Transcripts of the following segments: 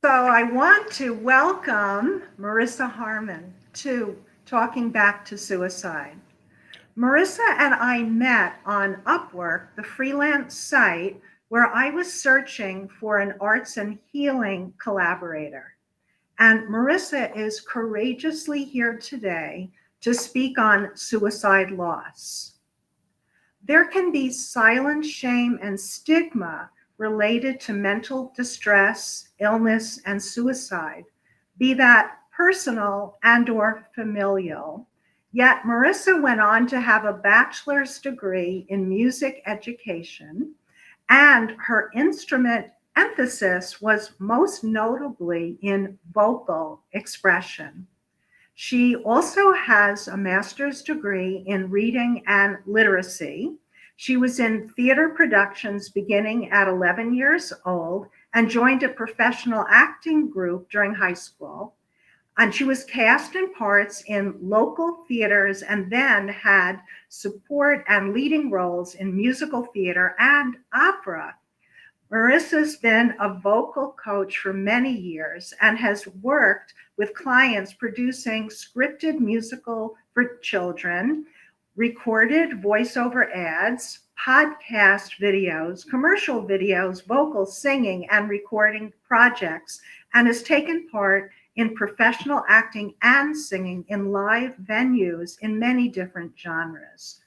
So I want to welcome Marissa Harmon to Talking Back to Suicide. Marissa and I met on Upwork, the freelance site where I was searching for an arts and healing collaborator. And Marissa is courageously here today to speak on suicide loss. There can be silent shame and stigma related to mental distress, illness, and suicide, be that personal and or familial. Yet Marissa went on to have a bachelor's degree in music education, and her instrument emphasis was most notably in vocal expression. She also has a master's degree in reading and literacy. She was in theater productions beginning at 11 years old and joined a professional acting group during high school. And she was cast in parts in local theaters and then had support and leading roles in musical theater and opera. Marissa's been a vocal coach for many years and has worked with clients producing scripted musical for children, recorded voiceover ads, podcast videos, commercial videos, vocal singing and recording projects, and has taken part in professional acting and singing in live venues in many different genres.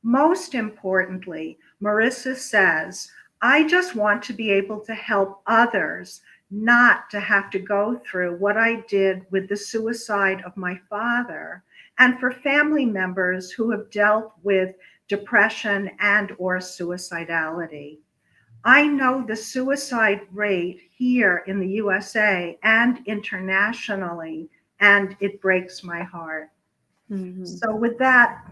Most importantly, Marissa says, I just want to be able to help others not to have to go through what I did with the suicide of my father, and for family members who have dealt with depression and or suicidality. I know the suicide rate here in the USA and internationally, and it breaks my heart. Mhm. So with that,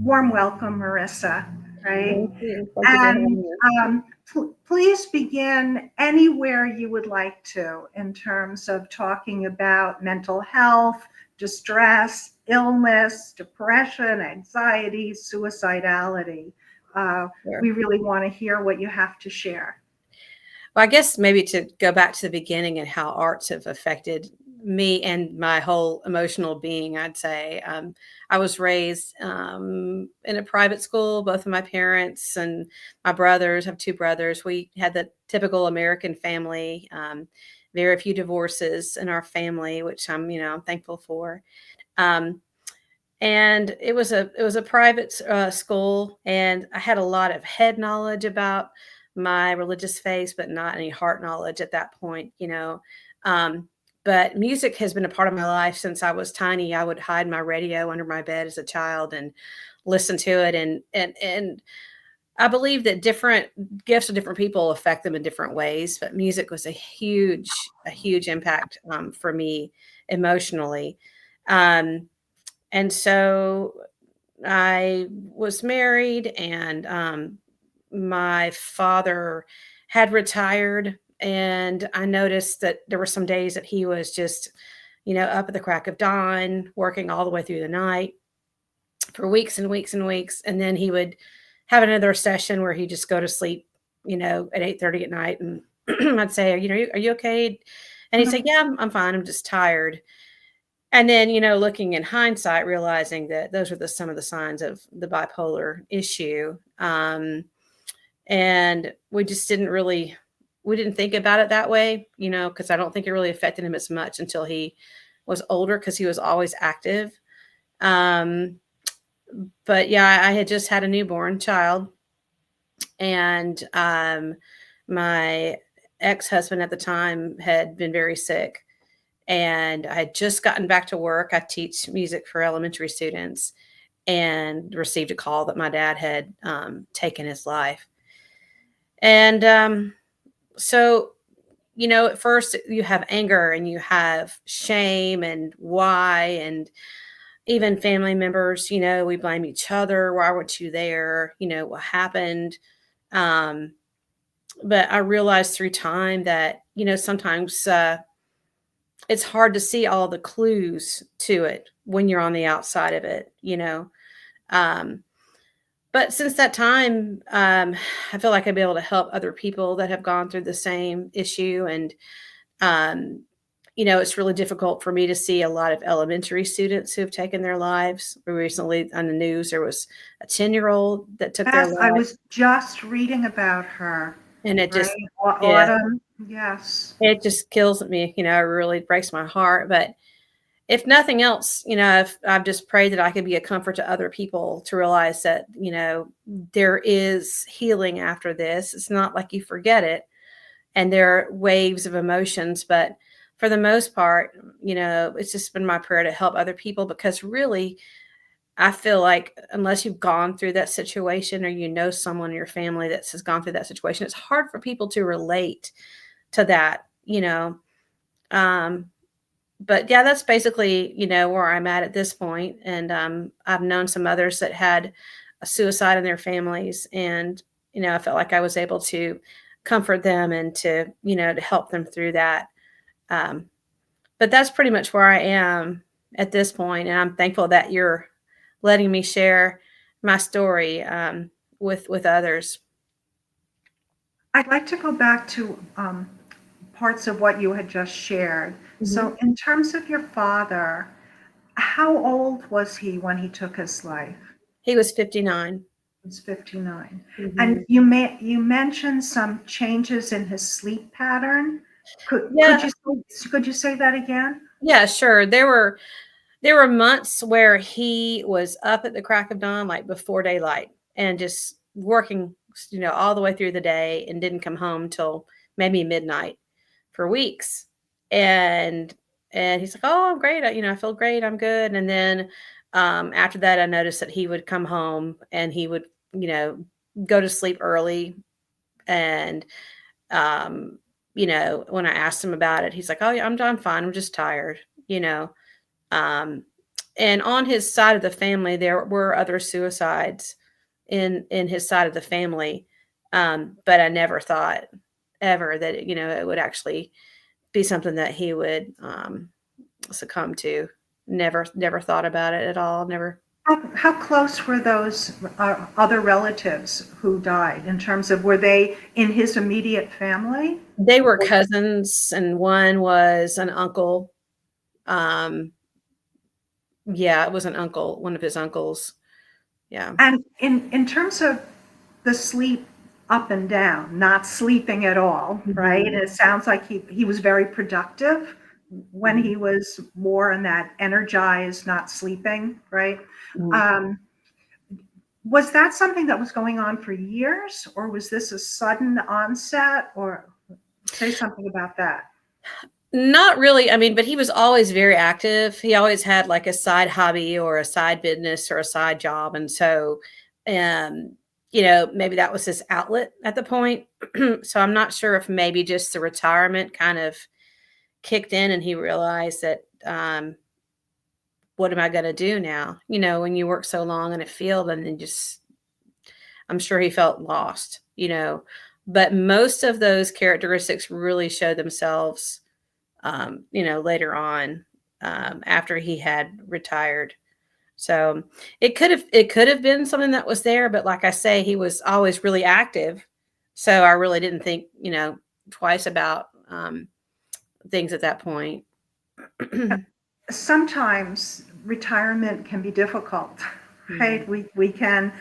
warm welcome, Marissa, right? Thank you. Thank you for And having me. please begin anywhere you would like to in terms of talking about mental health, distress, illness, depression, anxiety, suicidality. We Sure. really want to hear what you have to share. Well, I guess maybe to go back to the beginning and how arts have affected me and my whole emotional being, I'd say. I was raised in a private school. Both of my parents and my brothers, have two brothers. We had the typical American family. Very few divorces in our family, which I'm thankful for. Um, and it was a private school, and I had a lot of head knowledge about my religious faith, but not any heart knowledge at that point. um, but music has been a part of my life since I was tiny. I would hide my radio under my bed as a child and listen to it, and I believe that different gifts of different people affect them in different ways, but music was a huge impact for me emotionally. um, and so I was married, and my father had retired. And I noticed that there were some days that he was just, up at the crack of dawn, working all the way through the night for weeks and weeks and weeks. And then he would have another session where he'd just go to sleep, at 8:30 at night. And I'd say, are you okay? And he'd say, Mhm. yeah, I'm fine. I'm just tired. And then, looking in hindsight, realizing that those are some of the signs of the bipolar issue. And we didn't think about it that way, because I don't think it really affected him as much until he was older, because he was always active. Um, but yeah, I had just had a newborn child, and my ex husband at the time had been very sick, and I had just gotten back to work. I teach music for elementary students, and received a call that my dad had taken his life. And so, at first you have anger and you have shame and why, and even family members, we blame each other. Why weren't you there? What happened? Um, but I realized through time that, sometimes it's hard to see all the clues to it when you're on the outside of it. Um, but since that time, I feel like I'd be able to help other people that have gone through the same issue. And Um, it's really difficult for me to see a lot of elementary students who have taken their lives. Recently on the news, there was a 10-year-old that took their Yes, I life, was just reading about her, and it right? just, yeah, Autumn, yes. it just kills me. It really breaks my heart. But if nothing else, I've just prayed that I could be a comfort to other people to realize that, there is healing after this. It's not like you forget it, and there are waves of emotions, but for the most part, it's just been my prayer to help other people, because really, I feel like unless you've gone through that situation, or someone in your family that has gone through that situation, it's hard for people to relate to that. Um, but yeah, that's basically, where I'm at this point. And I've known some others that had a suicide in their families, and I felt like I was able to comfort them and to help them through that. Um, but that's pretty much where I am at this point, and I'm thankful that you're letting me share my story with others. I'd like to go back to parts of what you had just shared. Mhm. So, in terms of your father, how old was he when he took his life? He was 59. He was 59. And Mhm. you mentioned some changes in his sleep pattern. Yeah, Could you say that again? yeah, sure. There were months where he was up at the crack of dawn, like before daylight, and just working, all the way through the day, and didn't come home till maybe midnight for weeks. And and he's like, "Oh, I'm great. I feel great. I'm good." And then after that, I noticed that he would come home and he would, go to sleep early. And um, when I asked him about it, he's like, "Oh, yeah, I'm fine. I'm just tired." You know, um, and on his side of the family, there were other suicides in his side of the family, but I never thought ever that it would actually be something that he would succumb to. Never thought about it at all. Never. How close were those other relatives who died in terms of were they in his immediate family? They were cousins, and one was an uncle. Um, yeah, it was an uncle, one of his uncles. Yeah. And in terms of the sleep up and down, not sleeping at all, right? Mhm. It sounds like he was very productive when Mhm. he was more in that energized, not sleeping, right? Mhm. Um, was that something that was going on for years, or was this a sudden onset? Or say something about that. Not really. I mean, but he was always very active. He always had like a side hobby or a side business or a side job. And so, um, maybe that was his outlet at the point. So I'm not sure if maybe just the retirement kind of kicked in, and he realized that, what am I going to do now? When you work so long in a field, and then just, I'm sure he felt lost. But most of those characteristics really show themselves later on, after he had retired. So it could have been something that was there, but like I say, he was always really active. So I really didn't think, twice about things at that point. Sometimes retirement can be difficult, Mhm. right? We can,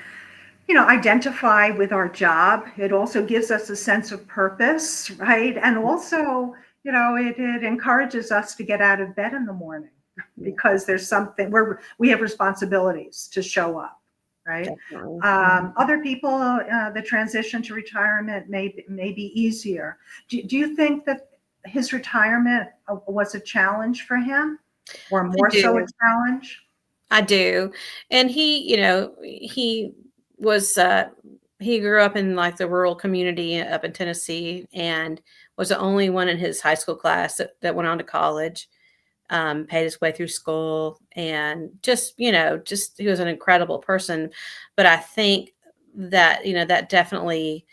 identify with our job. It also gives us a sense of purpose, right? And also, it encourages us to get out of bed in the morning Yeah, because there's something where we have responsibilities to show up, right? definitely. Mhm. Other people, the transition to retirement may be easier. Do you think that his retirement was a challenge for him, or I more so a do. challenge? I do. And he was he grew up in like the rural community up in Tennessee, and was the only one in his high school class that went on to college. Paid his way through school, and just he was an incredible person. But I think that, that definitely,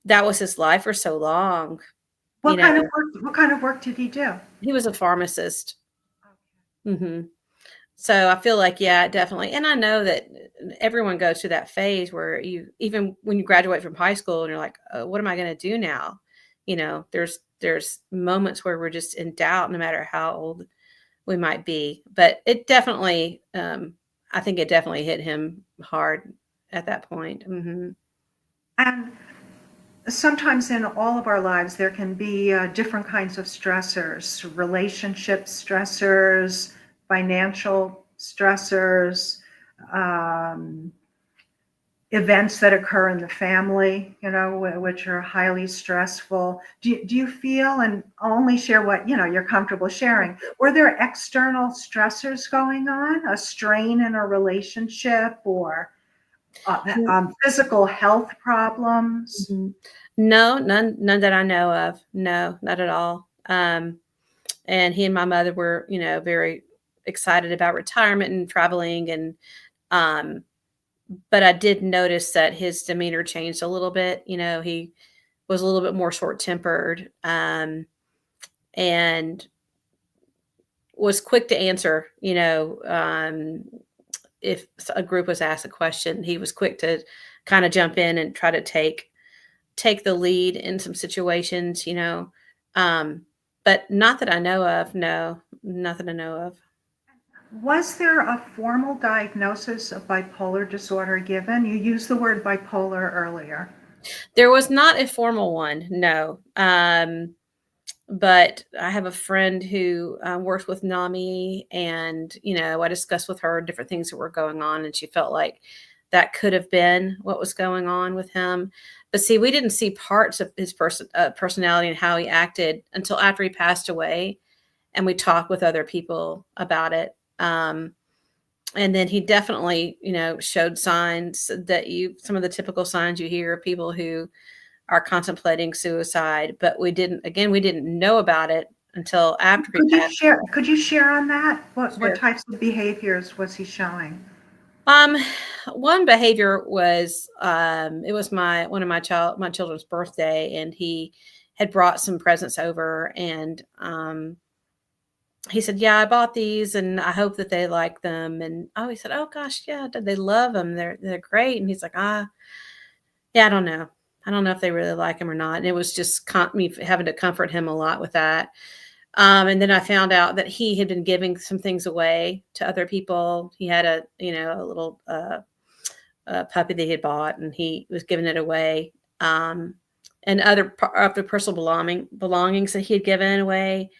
that was his life for so long. You What know, kind of work? What kind of work did he do? he was a pharmacist. Hmm. So I feel like, yeah, definitely. And I know that everyone goes through that phase where even when you graduate from high school and you're like, oh, what am I going to do now? There's there's moments where we're just in doubt, no matter how old we might be. But it definitely, I think it definitely hit him hard at that point. And sometimes in all of our lives, there can be different kinds of stressors, relationship stressors, financial stressors, um, events that occur in the family, which are highly stressful. Do you feel, and only share what, you're comfortable sharing, were there external stressors going on, a strain in a relationship or physical health problems? Mhm. No, none that I know of. No, not at all. And he and my mother were, very excited about retirement and traveling, and um, but I did notice that his demeanor changed a little bit. He was a little bit more short-tempered, and was quick to answer. If a group was asked a question, he was quick to kind of jump in and try to take the lead in some situations. Um, but not that I know of. No, nothing I know of. Was there a formal diagnosis of bipolar disorder given? You used the word bipolar earlier. There was not a formal one, no. But I have a friend who works with NAMI, and I discussed with her different things that were going on, and she felt like that could have been what was going on with him. But see, we didn't see parts of his personality and how he acted until after he passed away, and we talked with other people about it. And then he definitely, showed signs that some of the typical signs you hear of people who are contemplating suicide, but we didn't know about it until after he passed. Could you share on that? What Sure. types of behaviors was he showing? Um, One behavior was, it was my children's birthday, and he had brought some presents over, and he said, "Yeah, I bought these, and I hope that they like them." And he said, "Oh gosh, yeah, they love them. They're great." And he's like, yeah, I don't know. I don't know if they really like him or not. And it was just me having to comfort him a lot with that. And then I found out that he had been giving some things away to other people. He had a little puppy that he had bought, and he was giving it away. And other personal belongings that he had given away.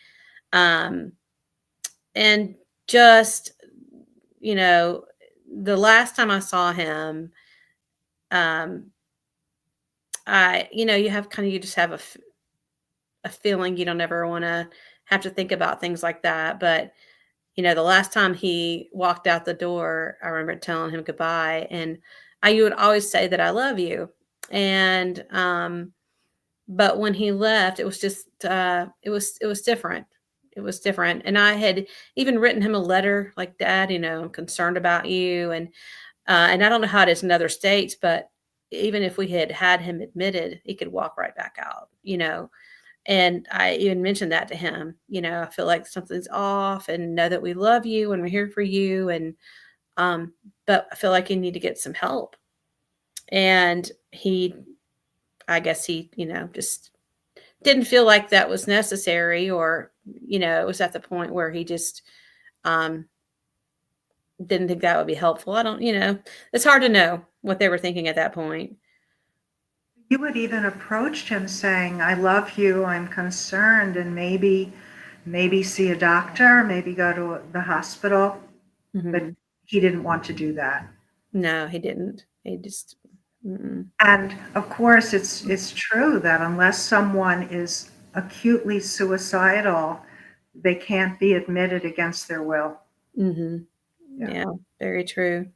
Um, and just, you know, the last time I saw him, um, you just have a feeling you don't ever want to have to think about things like that. But, the last time he walked out the door, I remember telling him goodbye, and you would always say that I love you. And, but when he left, it was just, it was different. It was different. And I had even written him a letter like, Dad, I'm concerned about you. And I don't know how it is in other states, but even if we had him admitted, he could walk right back out. And I even mentioned that to him. I feel like something's off, and know that we love you and we're here for you. And, um, but I feel like you need to get some help. And I guess just didn't feel like that was necessary, or, it was at the point where he just, um, didn't think that would be helpful. I don't, it's hard to know what they were thinking at that point. You had even approached him saying, "I love you, I'm concerned," and maybe see a doctor, maybe go to the hospital, but Mhm. he didn't want to do that. No, he didn't. He just, mm-mm. And of course, it's true that unless someone is acutely suicidal, they can't be admitted against their will. Mhm. Yeah. Yeah, very true.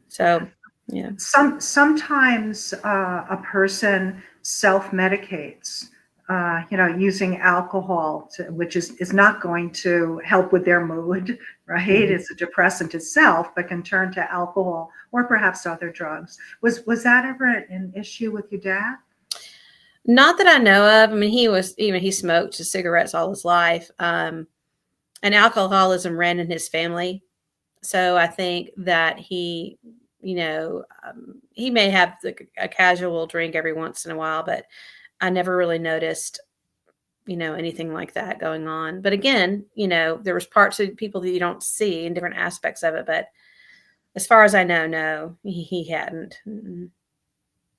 So, yeah. Sometimes a person self-medicates, using alcohol, which is not going to help with their mood, right? Mhm. It's a depressant itself, but can turn to alcohol or perhaps other drugs. Was that ever an issue with your dad? Not that I know of. I mean, he smoked cigarettes all his life, and alcoholism ran in his family. So I think that he may have a casual drink every once in a while, but I never really noticed anything like that going on. But again, there was parts of people that you don't see and different aspects of it. But as far as I know, no, he hadn't. Mm-mm.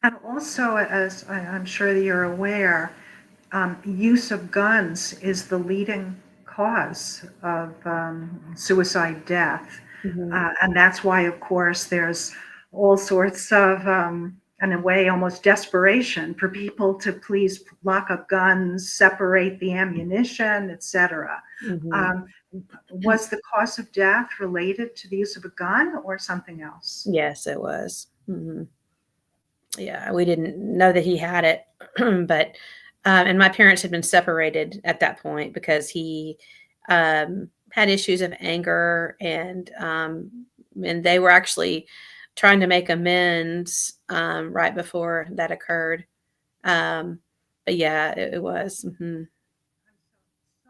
And also, as I'm sure that you're aware, use of guns is the leading cause of suicide death. Mhm. And that's why, of course, there's all sorts of, in a way, almost desperation for people to please lock up guns, separate the ammunition, etc. Mhm. Um, was the cause of death related to the use of a gun or something else? Yes, it was. Yeah, we didn't know that he had it, but and my parents had been separated at that point because he had issues of anger, and they were actually trying to make amends right before that occurred. Um, but yeah, it was.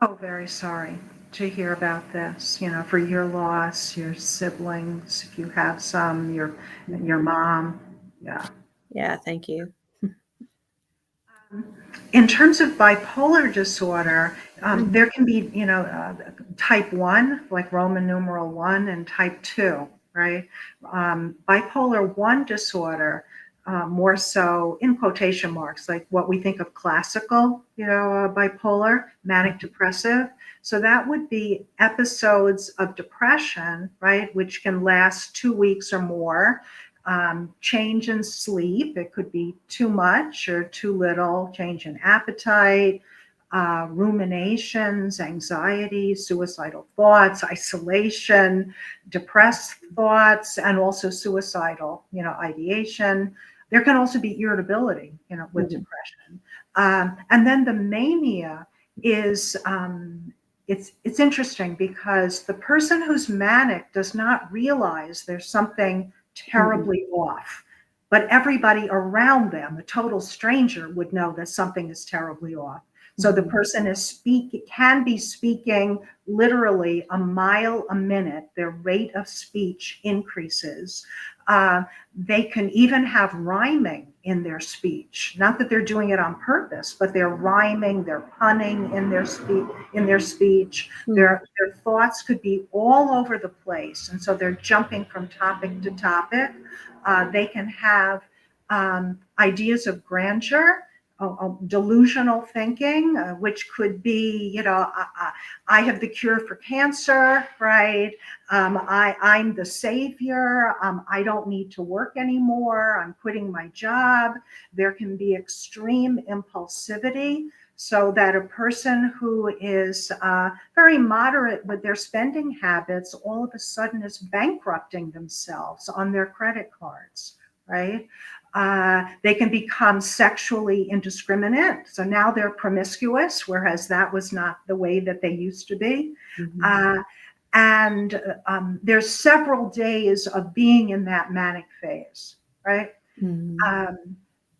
Oh, very sorry to hear about this, for your loss, your siblings, if you have some, your Mhm. mom. Yeah. Yeah, thank you. In terms of bipolar disorder, Mhm. there can be, type 1, like Roman numeral 1, and type 2, right? Bipolar 1 disorder, more so in quotation marks, like what we think of classical, bipolar, manic depressive. So that would be episodes of depression, right, which can last 2 weeks or more. Change in sleep. It could be too much or too little, change in appetite, ruminations, anxiety, suicidal thoughts, isolation, depressed thoughts, and also suicidal, ideation. There can also be irritability, with Mhm. depression. And then the mania is, it's interesting because the person who's manic does not realize there's something Mhm. terribly off. But everybody around them, a total stranger, would know that something is terribly off. So the Mhm. person can be speaking literally a mile a minute. Their rate of speech increases. Uh, they can even have rhyming in their speech. Not that they're doing it on purpose, but they're rhyming, they're punning in their speech. Mhm. Their thoughts could be all over the place, and so they're jumping from topic to topic. They can have ideas of grandeur, delusional thinking, which could be, I have the cure for cancer, right? I'm the savior. I don't need to work anymore. I'm quitting my job. There can be extreme impulsivity, so that a person who is very moderate with their spending habits all of a sudden is bankrupting themselves on their credit cards, right? They can become sexually indiscriminate. So now they're promiscuous, whereas that was not the way that they used to be. Mhm. Uh, and there's several days of being in that manic phase, right? Mhm. Um,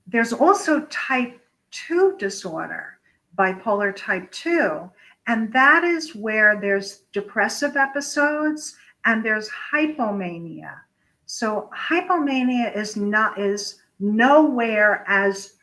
there's also type 2 disorder, bipolar type 2, and that is where there's depressive episodes and there's hypomania. So hypomania is nowhere as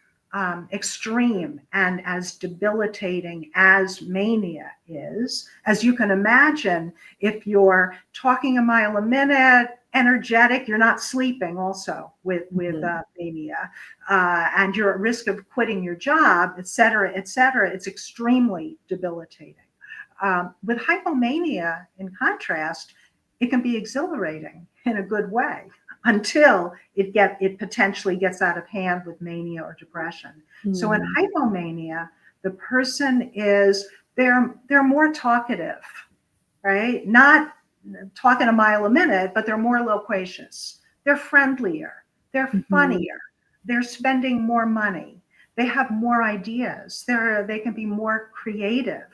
extreme and as debilitating as mania is. As you can imagine, if you're talking a mile a minute, energetic, you're not sleeping also with Mhm. mania, and you're at risk of quitting your job, et cetera, et cetera. It's extremely debilitating. With hypomania, in contrast, it can be exhilarating in a good way until it potentially gets out of hand with mania or depression. So in Mhm. hypomania, the person is they're more talkative, right? Not talking a mile a minute, but they're more loquacious. They're friendlier. They're Mhm. funnier. They're spending more money. They have more ideas. They can be more creative.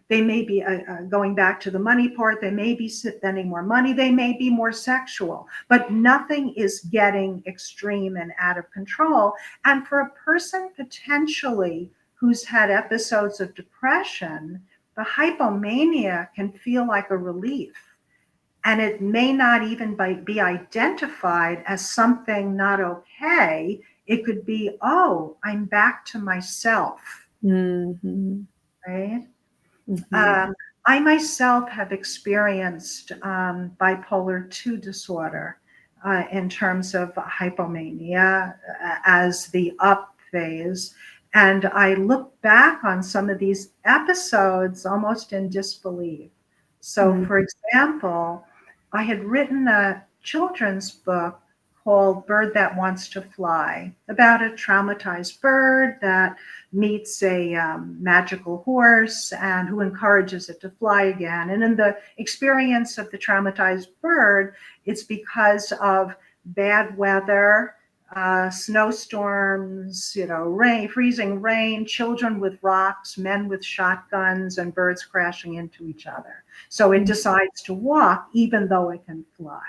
They may be going back to the money part. They may be spending more money. They may be more sexual, but nothing is getting extreme and out of control. And for a person potentially who's had episodes of depression, the hypomania can feel like a relief. And it may not even be identified as something not okay. It could be, oh, I'm back to myself. Mhm. right? Mhm. Um, I myself have experienced bipolar 2 disorder in terms of hypomania as the up phase. And I look back on some of these episodes almost in disbelief. So, Mhm. for example, I had written a children's book called Bird That Wants to Fly about a traumatized bird that meets a magical horse and who encourages it to fly again. And in the experience of the traumatized bird, it's because of bad weather, snowstorms, rain, freezing rain, children with rocks, men with shotguns, and birds crashing into each other. So it decides to walk even though it can fly.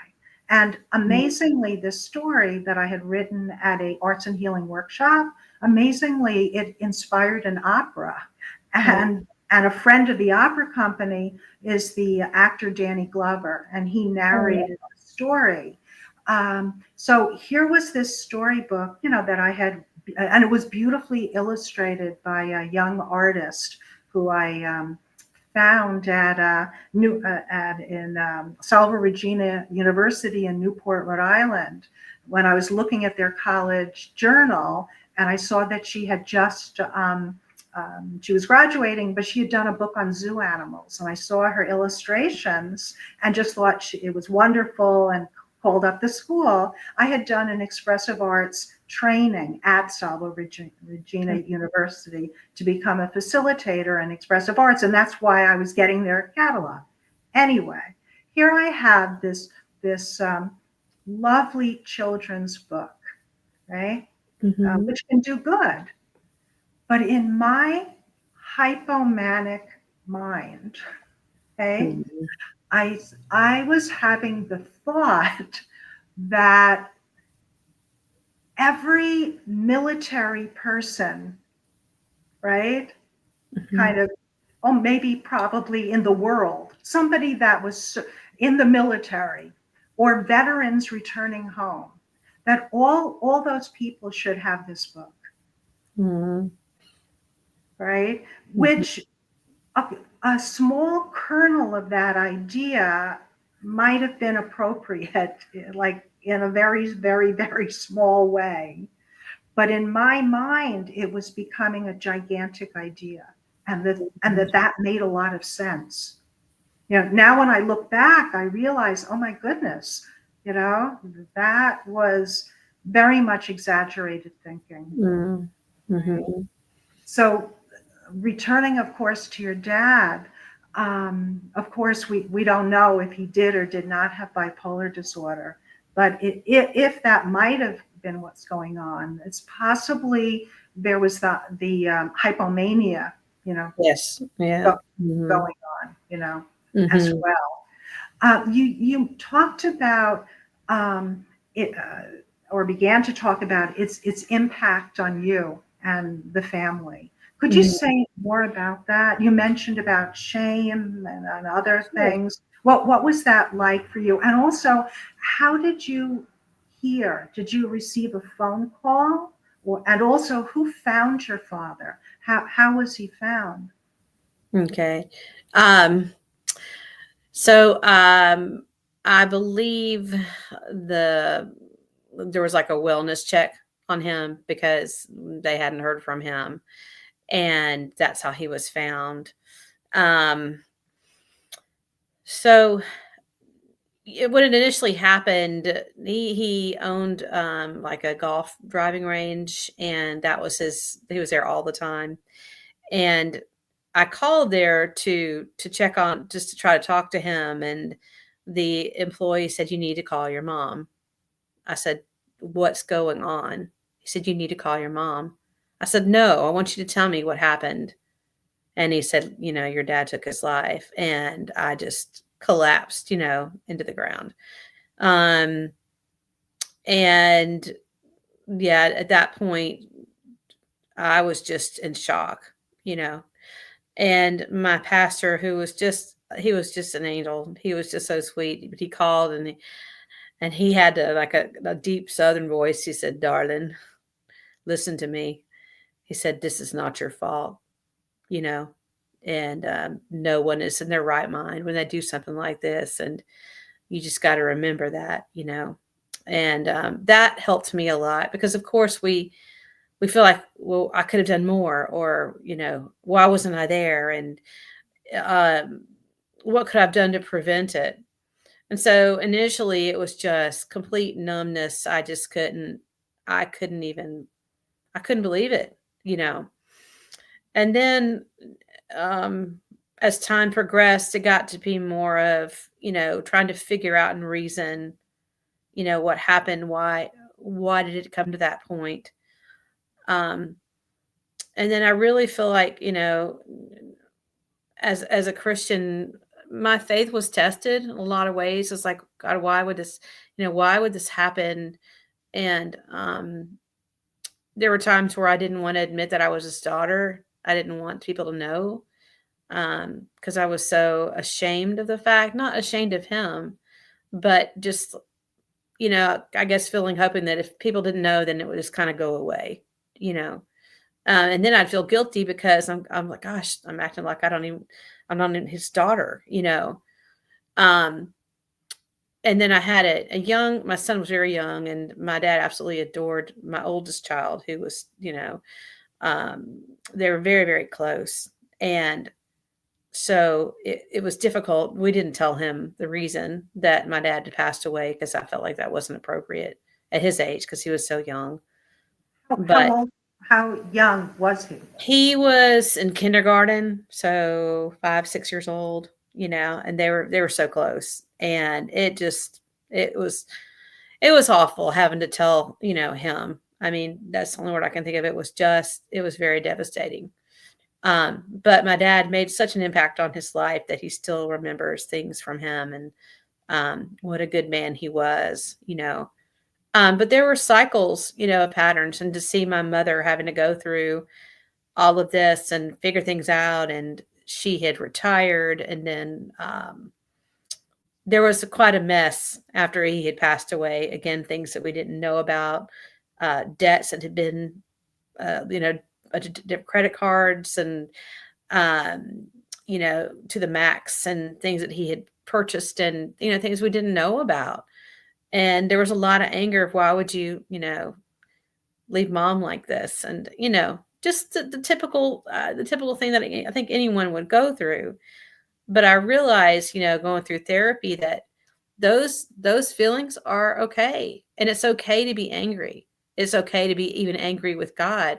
And amazingly, this story that I had written at a arts and healing workshop, amazingly, it inspired an opera. And a friend of the opera company is the actor Danny Glover, and he Oh, narrated the story. So here was this storybook, that I had, and it was beautifully illustrated by a young artist who I found at Salva Regina University in Newport, Rhode Island, when I was looking at their college journal, and I saw that she had just she was graduating, but she had done a book on zoo animals, and I saw her illustrations and just thought it was wonderful, and called up the school. I had done an expressive arts training at Salva Regina University to become a facilitator in expressive arts. And that's why I was getting their catalog. Anyway, here I have this lovely children's book, right? mhm. Which can do good. But in my hypomanic mind, okay, Mhm. I, I was having the thought that every military person, right, Mhm. kind of, or maybe probably in the world, somebody that was in the military or veterans returning home, that all those people should have this book, Mhm. right? Mhm. Which a, a small kernel of that idea might have been appropriate, like in a very, very, very small way. But in my mind, it was becoming a gigantic idea, and that made a lot of sense. Now when I look back, I realize, oh my goodness, that was very much exaggerated thinking. Mhm. Right? Mhm. So returning, of course, to your dad, of course, we don't know if he did or did not have bipolar disorder, but if that might have been what's going on, it's possibly there was the hypomania, you know, Yes. Yeah. go, Mhm. going on, as Mhm. well. You talked about it, or began to talk about its impact on you and the family. Could you Mhm. say more about that? You mentioned about shame and other Sure. things. What was that like for you? And also, how did you hear? Did you receive a phone call? And also, who found your father? How was he found? Okay. Um, so I believe there was like a wellness check on him because they hadn't heard from him, and that's how he was found. Um, so when it initially happened, he owned like a golf driving range, and that was he was there all the time. And I called there to check on, just to try to talk to him, and the employee said, "You need to call your mom." I said, "What's going on?" He said, "You need to call your mom." I said, "No, I want you to tell me what happened." And he said, "Your dad took his life." And I just collapsed, into the ground. Um, and yeah, at that point, I was just in shock, you know. And my pastor, he was just an angel. He was just so sweet. But he called, and he had like a deep Southern voice. He said, "Darling, listen to me." He said, "This is not your fault." you know, and no one is in their right mind when they do something like this. And you just got to remember that, and that helped me a lot because, of course, we feel like, well, I could have done more, or, why wasn't I there? And um, what could I have done to prevent it? And so initially it was just complete numbness. I couldn't even, I couldn't believe it, you know. And then um, as time progressed, it got to be more of, trying to figure out and reason, what happened, why did it come to that point? Um, and then I really feel like, as a Christian, my faith was tested in a lot of ways. It's like, God, why would this happen? And there were times where I didn't want to admit that I was his daughter. I didn't want people to know, because I was so ashamed of the fact, not ashamed of him, but just, I guess hoping that if people didn't know, then it would just kind of go away, you know. And then I'd feel guilty because I'm like, gosh, I'm acting like I'm not even his daughter, you know. Um, and then I had my son was very young, and my dad absolutely adored my oldest child, who was, um, they were very, very close. And so it was difficult. We didn't tell him the reason that my dad had passed away because I felt like that wasn't appropriate at his age because he was so young. How But old, how young was he? he was in kindergarten, so 5, 6 years old, and they were so close, and it was it was awful having to tell, him. I mean, that's the only word I can think of. It was very devastating. But my dad made such an impact on his life that he still remembers things from him, and what a good man he was, but there were cycles, patterns, and to see my mother having to go through all of this and figure things out. And she had retired, and then there was quite a mess after he had passed away. Again, things that we didn't know about, debts that had been, you know, credit cards, and um, to the max, and things that he had purchased, and things we didn't know about. And there was a lot of anger of, why would you, leave mom like this? And just the typical thing that I think anyone would go through. But I realized, going through therapy, that those feelings are okay, and it's okay to be angry. It's okay to be even angry with God,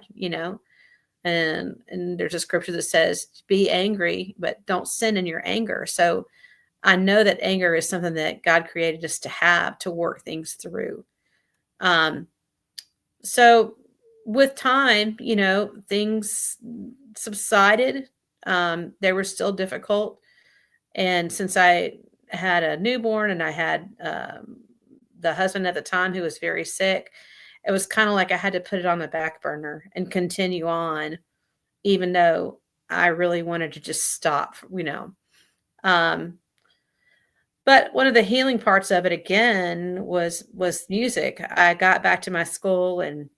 and there's a scripture that says, be angry, but don't sin in your anger. So I know that anger is something that God created us to have, to work things through. Um, so with time, things subsided. They were still difficult. And since I had a newborn, and I had the husband at the time who was very sick, it was kind of like I had to put it on the back burner and continue on, even though I really wanted to just stop, Um, but one of the healing parts of it again was music. I got back to my school, and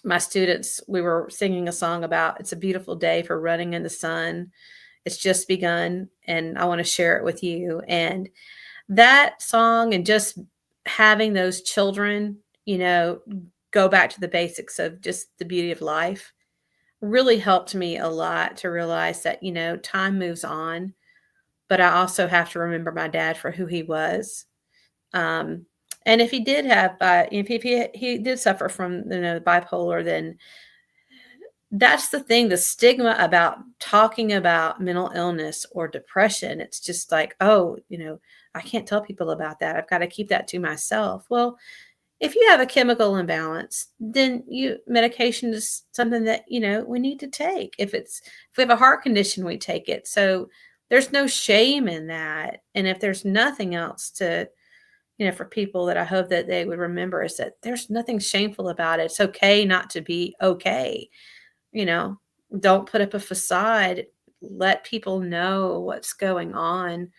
my students, we were singing a song about, it's a beautiful day for running in the sun. It's just begun, and I want to share it with you. And that song, and just having those children, go back to the basics of just the beauty of life, really helped me a lot to realize that, time moves on, but I also have to remember my dad for who he was. Um, and if he did have, if he did suffer from, bipolar, then that's the thing, the stigma about talking about mental illness or depression. It's just like, oh, I can't tell people about that. I've got to keep that to myself. Well, if you have a chemical imbalance, then medication is something that, we need to take. If we have a heart condition, we take it. So there's no shame in that. And if there's nothing else to, for people, that I hope that they would remember, is that there's nothing shameful about it. It's okay not to be okay. You know, don't put up a facade. Let people know what's going on.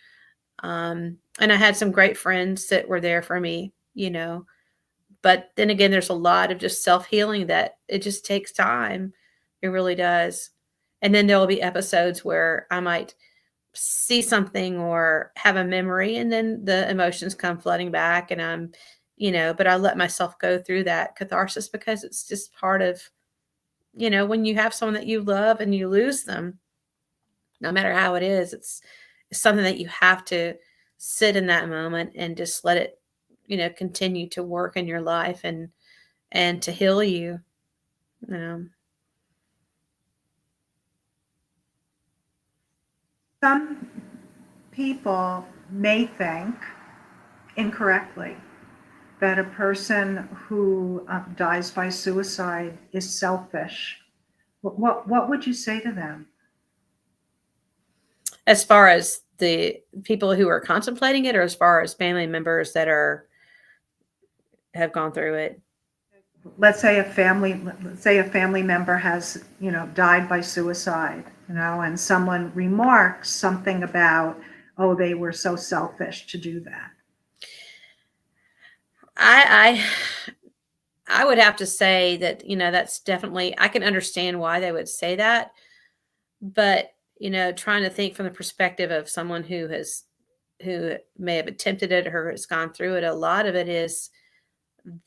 And I had some great friends that were there for me, but then again, there's a lot of just self-healing that it just takes time. It really does. And then there will be episodes where I might see something or have a memory, and then the emotions come flooding back, and but I let myself go through that catharsis, because it's just part of, when you have someone that you love and you lose them, no matter how it is, it's something that you have to sit in that moment and just let it, continue to work in your life and to heal you. Some people may think incorrectly that a person who dies by suicide is selfish. What would you say to them? As far as the people who are contemplating it, or as far as family members that have gone through it? Let's say a family member has, died by suicide, and someone remarks something about, oh, they were so selfish to do that. I I would have to say that, that's definitely, I can understand why they would say that, but, trying to think from the perspective of someone who may have attempted it or has gone through it, a lot of it is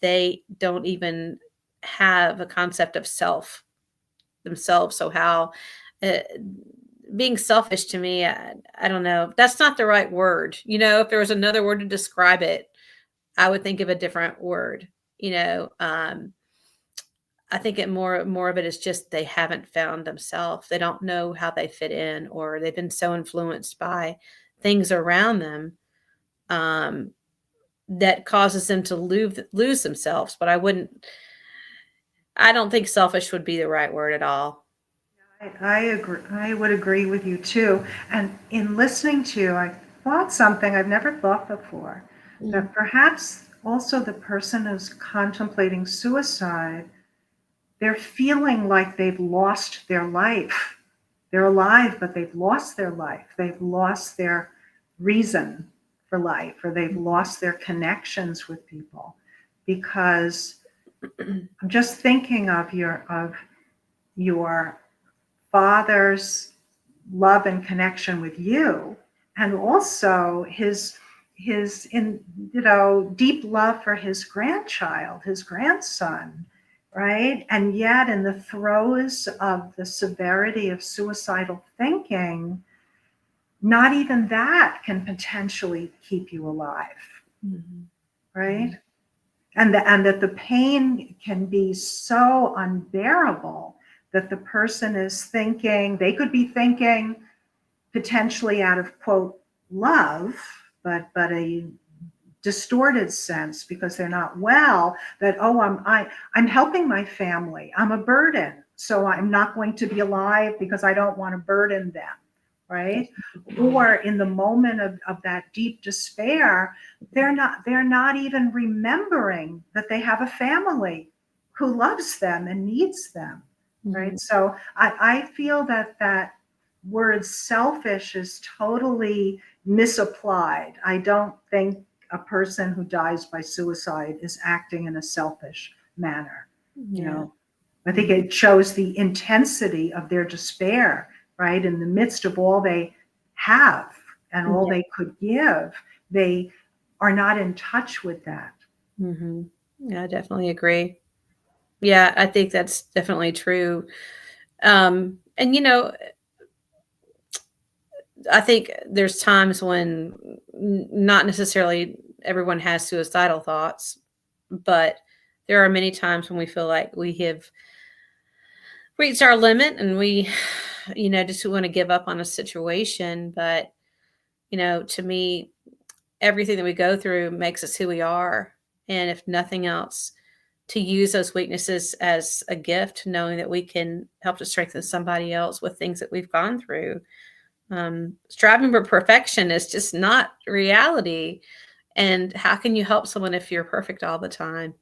they don't even have a concept of self themselves. So how, uh, being selfish to me, I don't know. That's not the right word. If there was another word to describe it, I would think of a different word. I think more of it is just they haven't found themselves. They don't know how they fit in, or they've been so influenced by things around them, um, that causes them to lose themselves. But I don't think selfish would be the right word at all. I agree. I would agree with you too. And in listening to you, I thought something I've never thought before, Mm. that perhaps also the person who's contemplating suicide, they're feeling like they've lost their life. They're alive, but they've lost their life. They've lost their reason for life, or they've lost their connections with people. Because I'm just thinking of your father's love and connection with you, and also his in deep love for his grandchild, his grandson, right? And yet, in the throes of the severity of suicidal thinking, not even that can potentially keep you alive, Mhm. right? And that the pain can be so unbearable that the person is thinking, they could be thinking potentially out of quote love, but a distorted sense because they're not well, that, oh, I'm helping my family, I'm a burden, so I'm not going to be alive because I don't want to burden them, right? Or in the moment of that deep despair, they're not even remembering that they have a family who loves them and needs them, Mhm. right? So I feel that word selfish is totally misapplied. I don't think a person who dies by suicide is acting in a selfish manner. You Yeah. know, I think it shows the intensity of their despair, right? In the midst of all they have and all Yeah. they could give, they are not in touch with that. Mhm. Yeah, I definitely agree. Yeah, I think that's definitely true. And I think there's times when not necessarily everyone has suicidal thoughts, but there are many times when we feel like we have reached our limit and we, just want to give up on a situation. But, to me, everything that we go through makes us who we are. And if nothing else, to use those weaknesses as a gift, knowing that we can help to strengthen somebody else with things that we've gone through. Striving for perfection is just not reality. And how can you help someone if you're perfect all the time?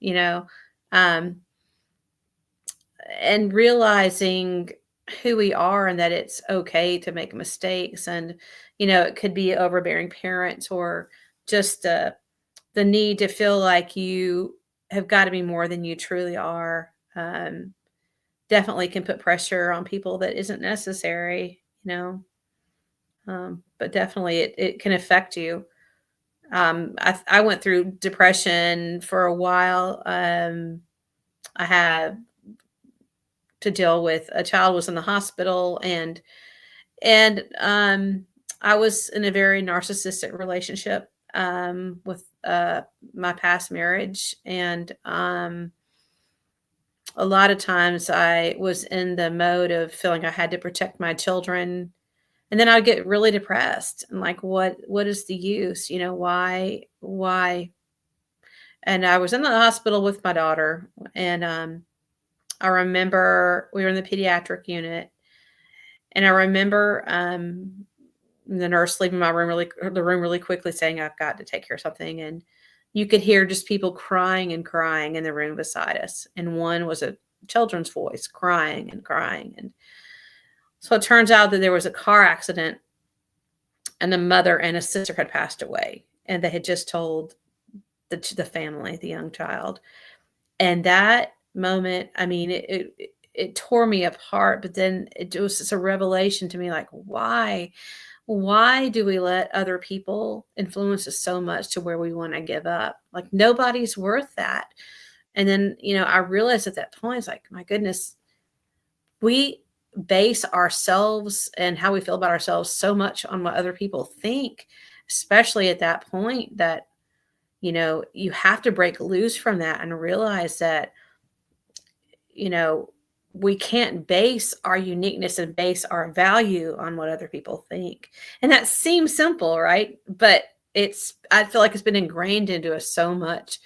Um, and realizing who we are and that it's okay to make mistakes. And, it could be overbearing parents, or just the need to feel like you have got to be more than you truly are. definitely can put pressure on people that isn't necessary, but definitely it can affect you. I went through depression for a while. I had to deal with a child was in the hospital, and I was in a very narcissistic relationship with my past marriage, and a lot of times I was in the mode of feeling I had to protect my children, and then I'd get really depressed and like, what is the use? Why? And I was in the hospital with my daughter, and I remember we were in the pediatric unit, and I remember the nurse leaving the room really quickly, saying, "I've got to take care of something." And you could hear just people crying and crying in the room beside us, and one was a children's voice crying and crying. And so it turns out that there was a car accident, and the mother and a sister had passed away, and they had just told the family, the young child. And that moment, I mean, it tore me apart, but then it was just a revelation to me, like, why do we let other people influence us so much to where we want to give up? Like, nobody's worth that. And then, I realized at that point, it's like, my goodness, we base ourselves and how we feel about ourselves so much on what other people think, especially at that point, that you have to break loose from that and realize that, you know, we can't base our uniqueness and base our value on what other people think. And that seems simple, right? But I feel like it's been ingrained into us so much,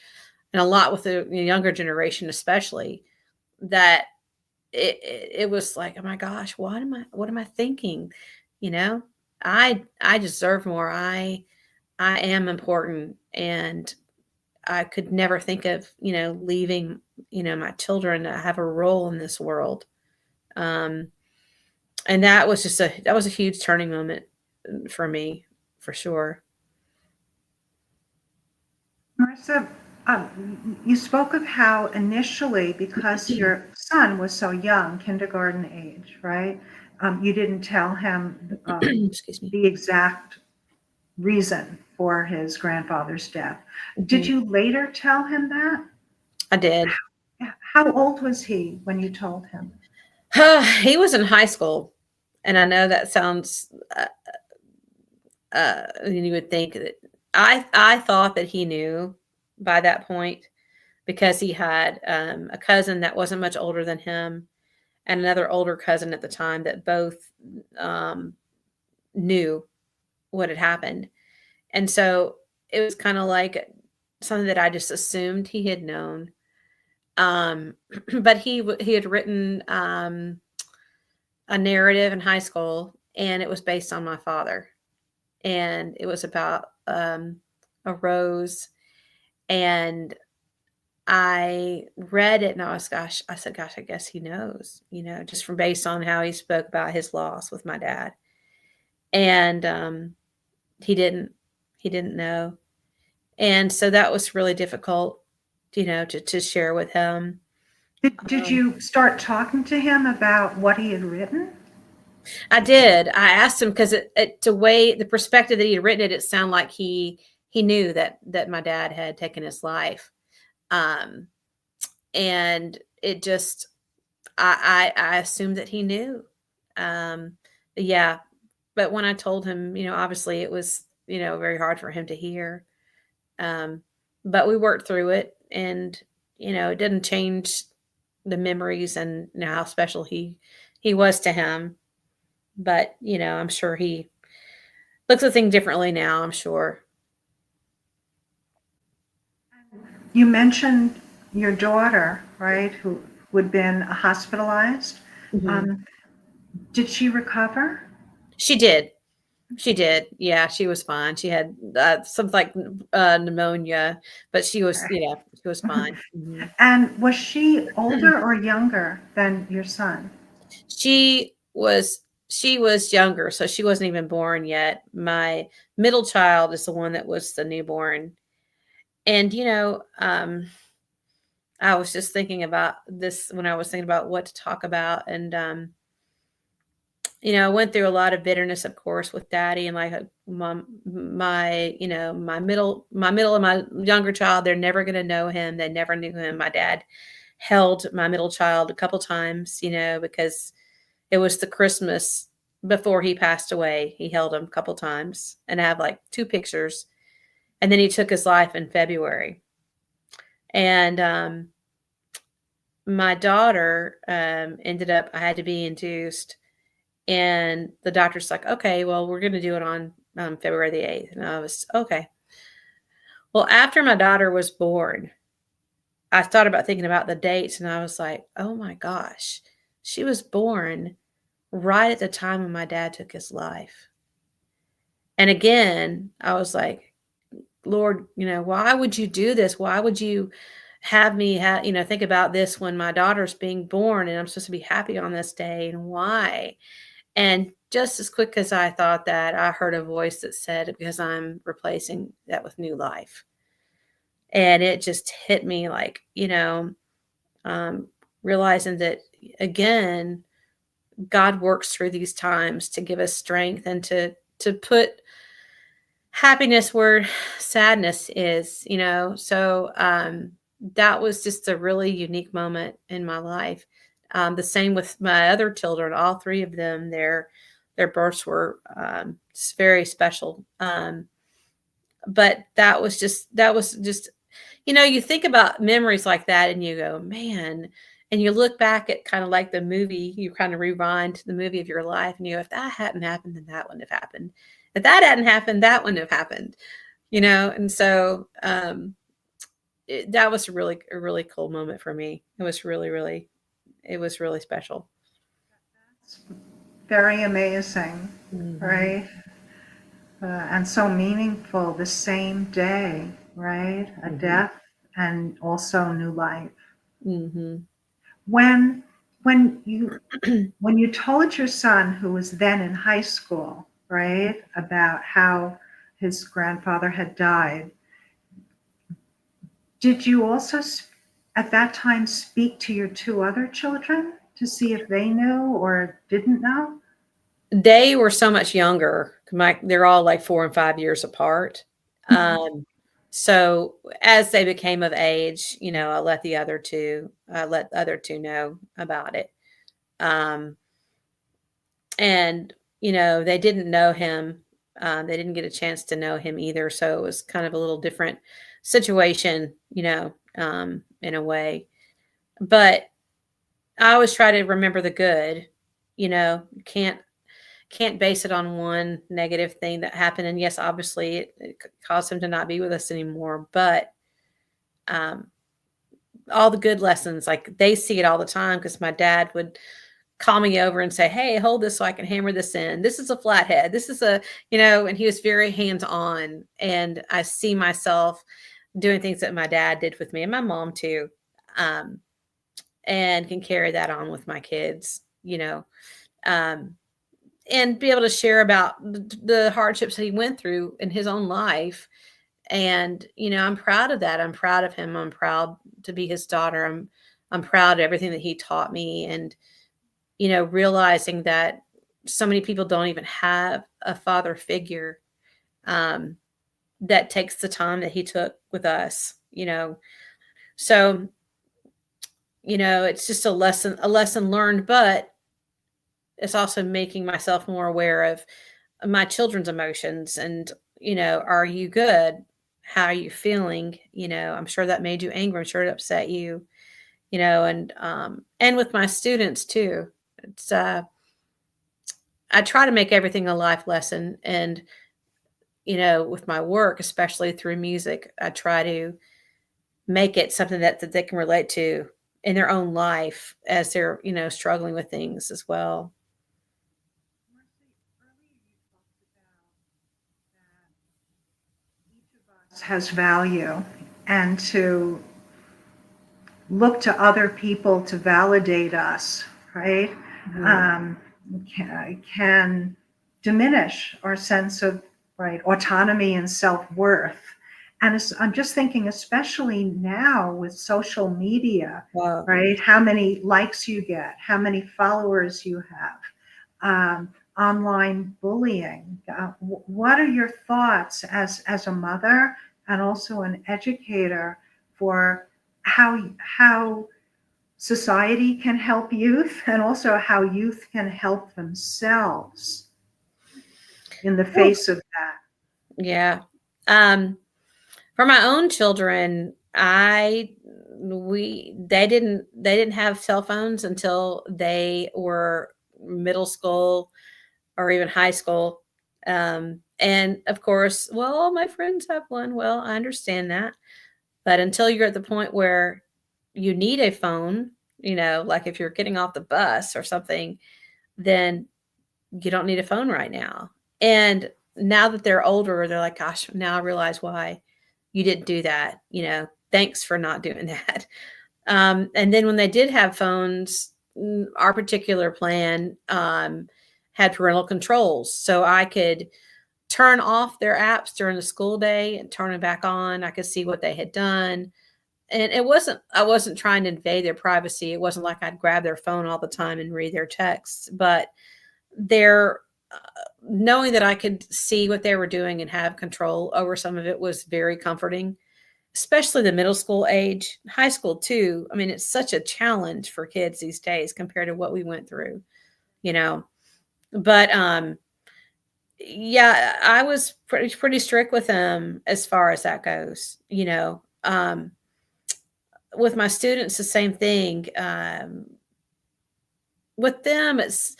and a lot with the younger generation, especially, that it was like, oh my gosh, what am I thinking? You know, I deserve more. I am important, and I could never think of, leaving, my children to have a role in this world. Um, and that was a huge turning moment for me, for sure. Marissa, you spoke of how initially, because your son was so young, kindergarten age, right? You didn't tell him Excuse me. the exact reason for his grandfather's death. Did Mhm. you later tell him that? I did. How old was he when you told him? He was in high school, and I know that sounds, you would think that I thought that he knew by that point, because he had a cousin that wasn't much older than him, and another older cousin at the time, that both um, knew what had happened. And so it was kind of like something that I just assumed he had known. Um, but he had written a narrative in high school, and it was based on my father, and it was about a rose. And I read it, and I said, gosh, I guess he knows, just from based on how he spoke about his loss with my dad. And he didn't, he didn't know. And so that was really difficult, to share with him. Did Um, you start talking to him about what he had written? I did. I asked him, because the way, the perspective that he had written it, it sounded like he knew that my dad had taken his life. Um, and it just, I assumed that he knew. Um, yeah, but when I told him, obviously it was, very hard for him to hear. Um, but we worked through it, and it didn't change the memories, and how special he was to him. But I'm sure he looks at things differently now, I'm sure. You mentioned your daughter, right, who had been hospitalized. Mhm. Um, did she recover? She did. She did. Yeah, she was fine. She had something like pneumonia, but she was fine. Mhm. And was she older or younger than your son? She was younger, so she wasn't even born yet. My middle child is the one that was the newborn. And I was just thinking about this when I was thinking about what to talk about. And, I went through a lot of bitterness, of course, with daddy and like my, my middle and my younger child. They're never going to know him. They never knew him. My dad held my middle child a couple times, because it was the Christmas before he passed away. He held him a couple times, and I have like two pictures. And then he took his life in February. And my daughter ended up, I had to be induced, and the doctor's like, okay, well, we're going to do it on February the 8th. And I was, okay. Well, after my daughter was born, I thought about thinking about the dates, and I was like, oh my gosh, she was born right at the time when my dad took his life. And again, I was like, Lord, why would you do this? Why would you have me think about this when my daughter's being born and I'm supposed to be happy on this day, and why? And just as quick as I thought that, I heard a voice that said, because I'm replacing that with new life. And it just hit me like, um, realizing that, again, God works through these times to give us strength and to put happiness where sadness is, So that was just a really unique moment in my life. The same with my other children, all three of them, their births were very special. But that was just, you think about memories like that and you go, man, and you look back at kind of like the movie, you kind of rewind the movie of your life and you go, if that hadn't happened, then that wouldn't have happened. If that hadn't happened, that wouldn't have happened, And so that was a really cool moment for me. It was really special. It's very amazing, Mm-hmm. right? And so meaningful, the same day, right? A Mm-hmm. death and also new life. Mm-hmm. When when you told your son, who was then in high school, right, about how his grandfather had died, did you also at that time speak to your two other children to see if they knew or didn't know? They were so much younger. They're all like 4 and 5 years apart. Um, so as they became of age, I let the other two know about it. Um, and they didn't know him. They didn't get a chance to know him either. So it was kind of a little different situation, in a way. But I always try to remember the good. You can't base it on one negative thing that happened. And yes, obviously it caused him to not be with us anymore. But um, all the good lessons, like they see it all the time because my dad would call me over and say, hey, hold this so I can hammer this in. This is a flathead. This is and he was very hands on. And I see myself doing things that my dad did with me and my mom too. Um, and can carry that on with my kids, um, and be able to share about the hardships that he went through in his own life. And I'm proud of that. I'm proud of him. I'm proud to be his daughter. I'm proud of everything that he taught me. And realizing that so many people don't even have a father figure um, that takes the time that he took with us. So it's just a lesson learned, but it's also making myself more aware of my children's emotions. And are you good? How are you feeling? I'm sure that made you angry. I'm sure it upset you. And with my students too. It's I try to make everything a life lesson. And with my work, especially through music, I try to make it something that they can relate to in their own life as they're struggling with things as well. Has value, and to look to other people to validate us, right? Mhm. Um, can diminish our sense of, right, autonomy and self worth. And I'm just thinking, especially now with social media, Wow. right? How many likes you get, how many followers you have, online bullying. What are your thoughts as a mother and also an educator for how society can help youth and also how youth can help themselves in the Ooh, face of that? yeah. Um, for my own children, they didn't have cell phones until they were middle school or even high school. And of course, well, all my friends have one. Well, I understand that. But until you're at the point where you need a phone, like if you're getting off the bus or something, then you don't need a phone right now. And now that they're older, they're like, gosh, now I realize why you didn't do that. Thanks for not doing that. And then when they did have phones, our particular plan had parental controls. So I could turn off their apps during the school day and turn them back on. I could see what they had done. And I wasn't trying to invade their privacy. It wasn't like I'd grab their phone all the time and read their texts, but their knowing that I could see what they were doing and have control over some of it was very comforting, especially the middle school age, high school too. I mean, it's such a challenge for kids these days compared to what we went through, you know. But yeah, I was pretty strict with them as far as that goes, with my students, the same thing. With them, it's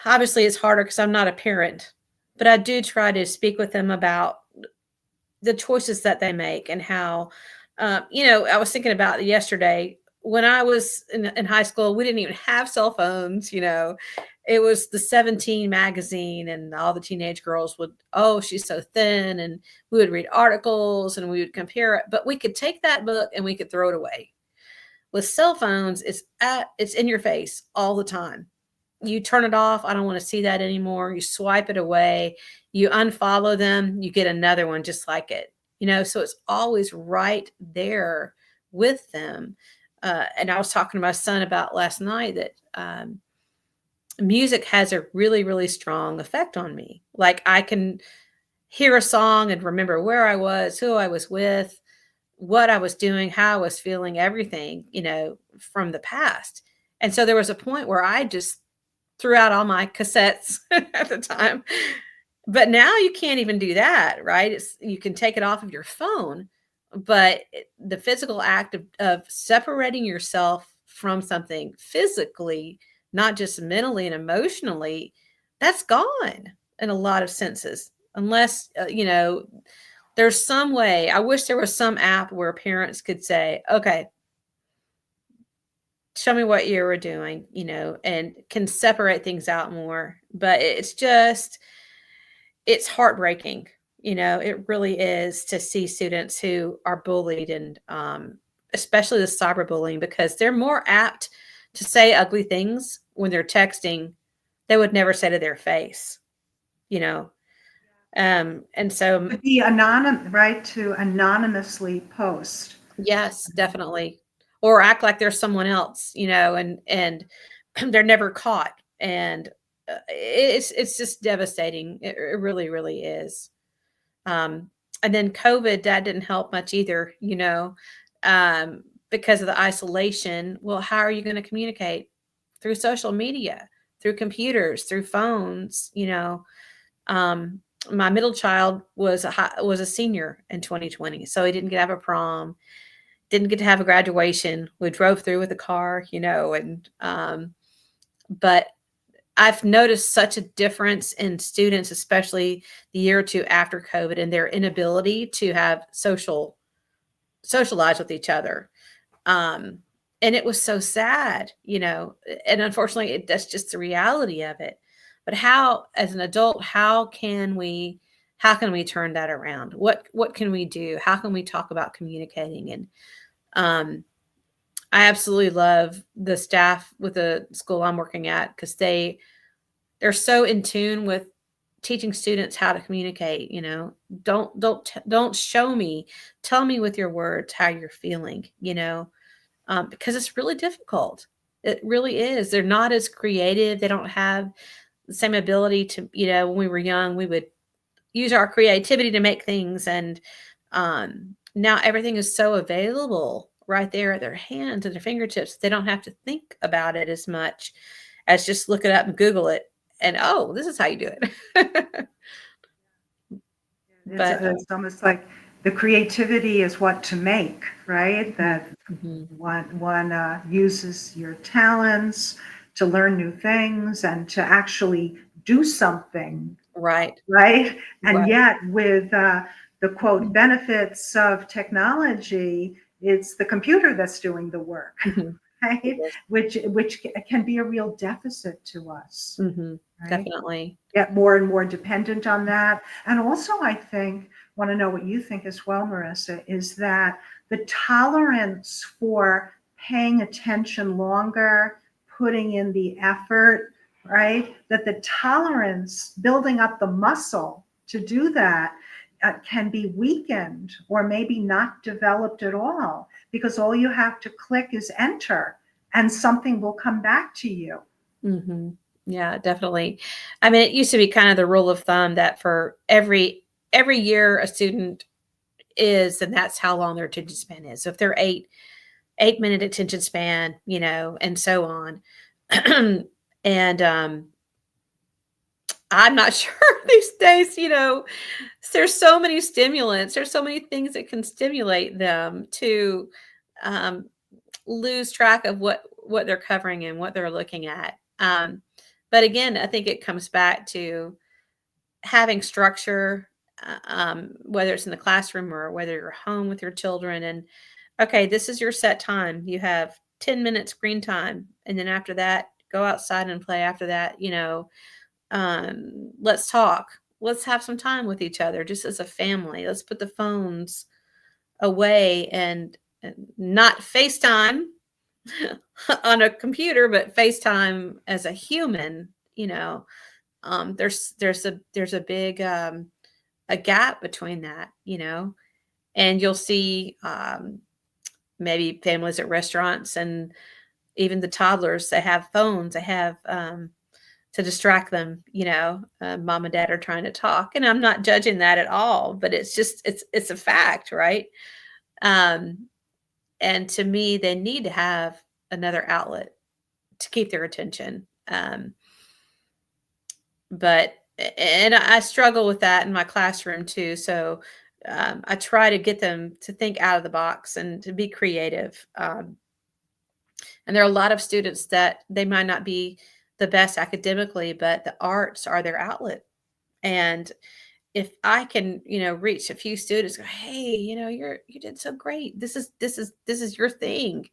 harder because I'm not a parent, but I do try to speak with them about the choices that they make and how, I was thinking about it yesterday when I was in high school, we didn't even have cell phones, it was the 17 magazine and all the teenage girls would, oh, she's so thin. And we would read articles and we would compare it, but we could take that book and we could throw it away. With cell phones, it's in your face all the time. You turn it off. I don't want to see that anymore. You swipe it away. You unfollow them. You get another one just like it. So it's always right there with them. And I was talking to my son about last night that music has a really, really strong effect on me. Like I can hear a song and remember where I was, who I was with, what I was doing, how I was feeling, everything, from the past. And so there was a point where I just threw out all my cassettes at the time. But now you can't even do that, right? You can take it off of your phone, but the physical act of separating yourself from something physically, not just mentally and emotionally, that's gone in a lot of senses. Unless, there's some way. I wish there was some app where parents could say, okay, show me what you were doing, and can separate things out more. But it's heartbreaking. It really is to see students who are bullied and especially the cyberbullying because they're more apt to say ugly things when they're texting they would never say to their face, you know. And so Could be anonymous, right? To anonymously post. yes, definitely. Or act like they're someone else, and they're never caught. And it's just devastating. It really, really is. And then COVID, that didn't help much either, because of the isolation. Well, how are you going to communicate? Through social media, through computers, through phones, Um, my middle child was a senior in 2020, so he didn't get to have a prom, didn't get to have a graduation. We drove through with a car, and but I've noticed such a difference in students, especially the year or two after COVID, and their inability to have socialize with each other. Um, and it was so sad, and unfortunately, that's just the reality of it. But how, as an adult, how can we turn that around? What can we do? How can we talk about communicating? And um, I absolutely love the staff with the school I'm working at because they're so in tune with teaching students how to communicate, don't show me, tell me with your words how you're feeling, because it's really difficult. It really is. They're not as creative. They don't have the same ability to, when we were young, we would use our creativity to make things. And now everything is so available right there at their hands and their fingertips. They don't have to think about it as much as just look it up and Google it. And, oh, this is how you do it. But It's almost like the creativity is what to make, right? That mhm, one uses your talents to learn new things and to actually do something, right, right? And right. yet, with the quote benefits of technology, it's the computer that's doing the work, Mhm. right? Which can be a real deficit to us, Mhm. right? Definitely. Get more and more dependent on that. And also, I think, want to know what you think as well, Marissa, is that the tolerance for paying attention longer, putting in the effort, right? That the tolerance, building up the muscle to do that, can be weakened or maybe not developed at all because all you have to click is enter and something will come back to you. Mhm. Yeah, definitely. I mean, it used to be kind of the rule of thumb that for every year a student is, and that's how long their attention span is. So if they're 8-minute attention span, and so on. And I'm not sure these days, there's so many stimulants, there's so many things that can stimulate them to um, lose track of what they're covering and what they're looking at. But again, I think it comes back to having structure, whether it's in the classroom or whether you're home with your children. And okay, this is your set time. You have 10 minutes screen time, and then after that, go outside and play. After that, let's talk. Let's have some time with each other, just as a family. Let's put the phones away and not FaceTime on a computer, but FaceTime as a human, there's a big a gap between that, and you'll see maybe families at restaurants and even the toddlers, they have phones, they have to distract them, mom and dad are trying to talk, and I'm not judging that at all, but it's a fact, right? Um, and to me, they need to have another outlet to keep their attention. But and I struggle with that in my classroom too. So I try to get them to think out of the box and to be creative. And there are a lot of students that they might not be the best academically, but the arts are their outlet. And if I can, reach a few students, go, hey, you did so great. This is your thing.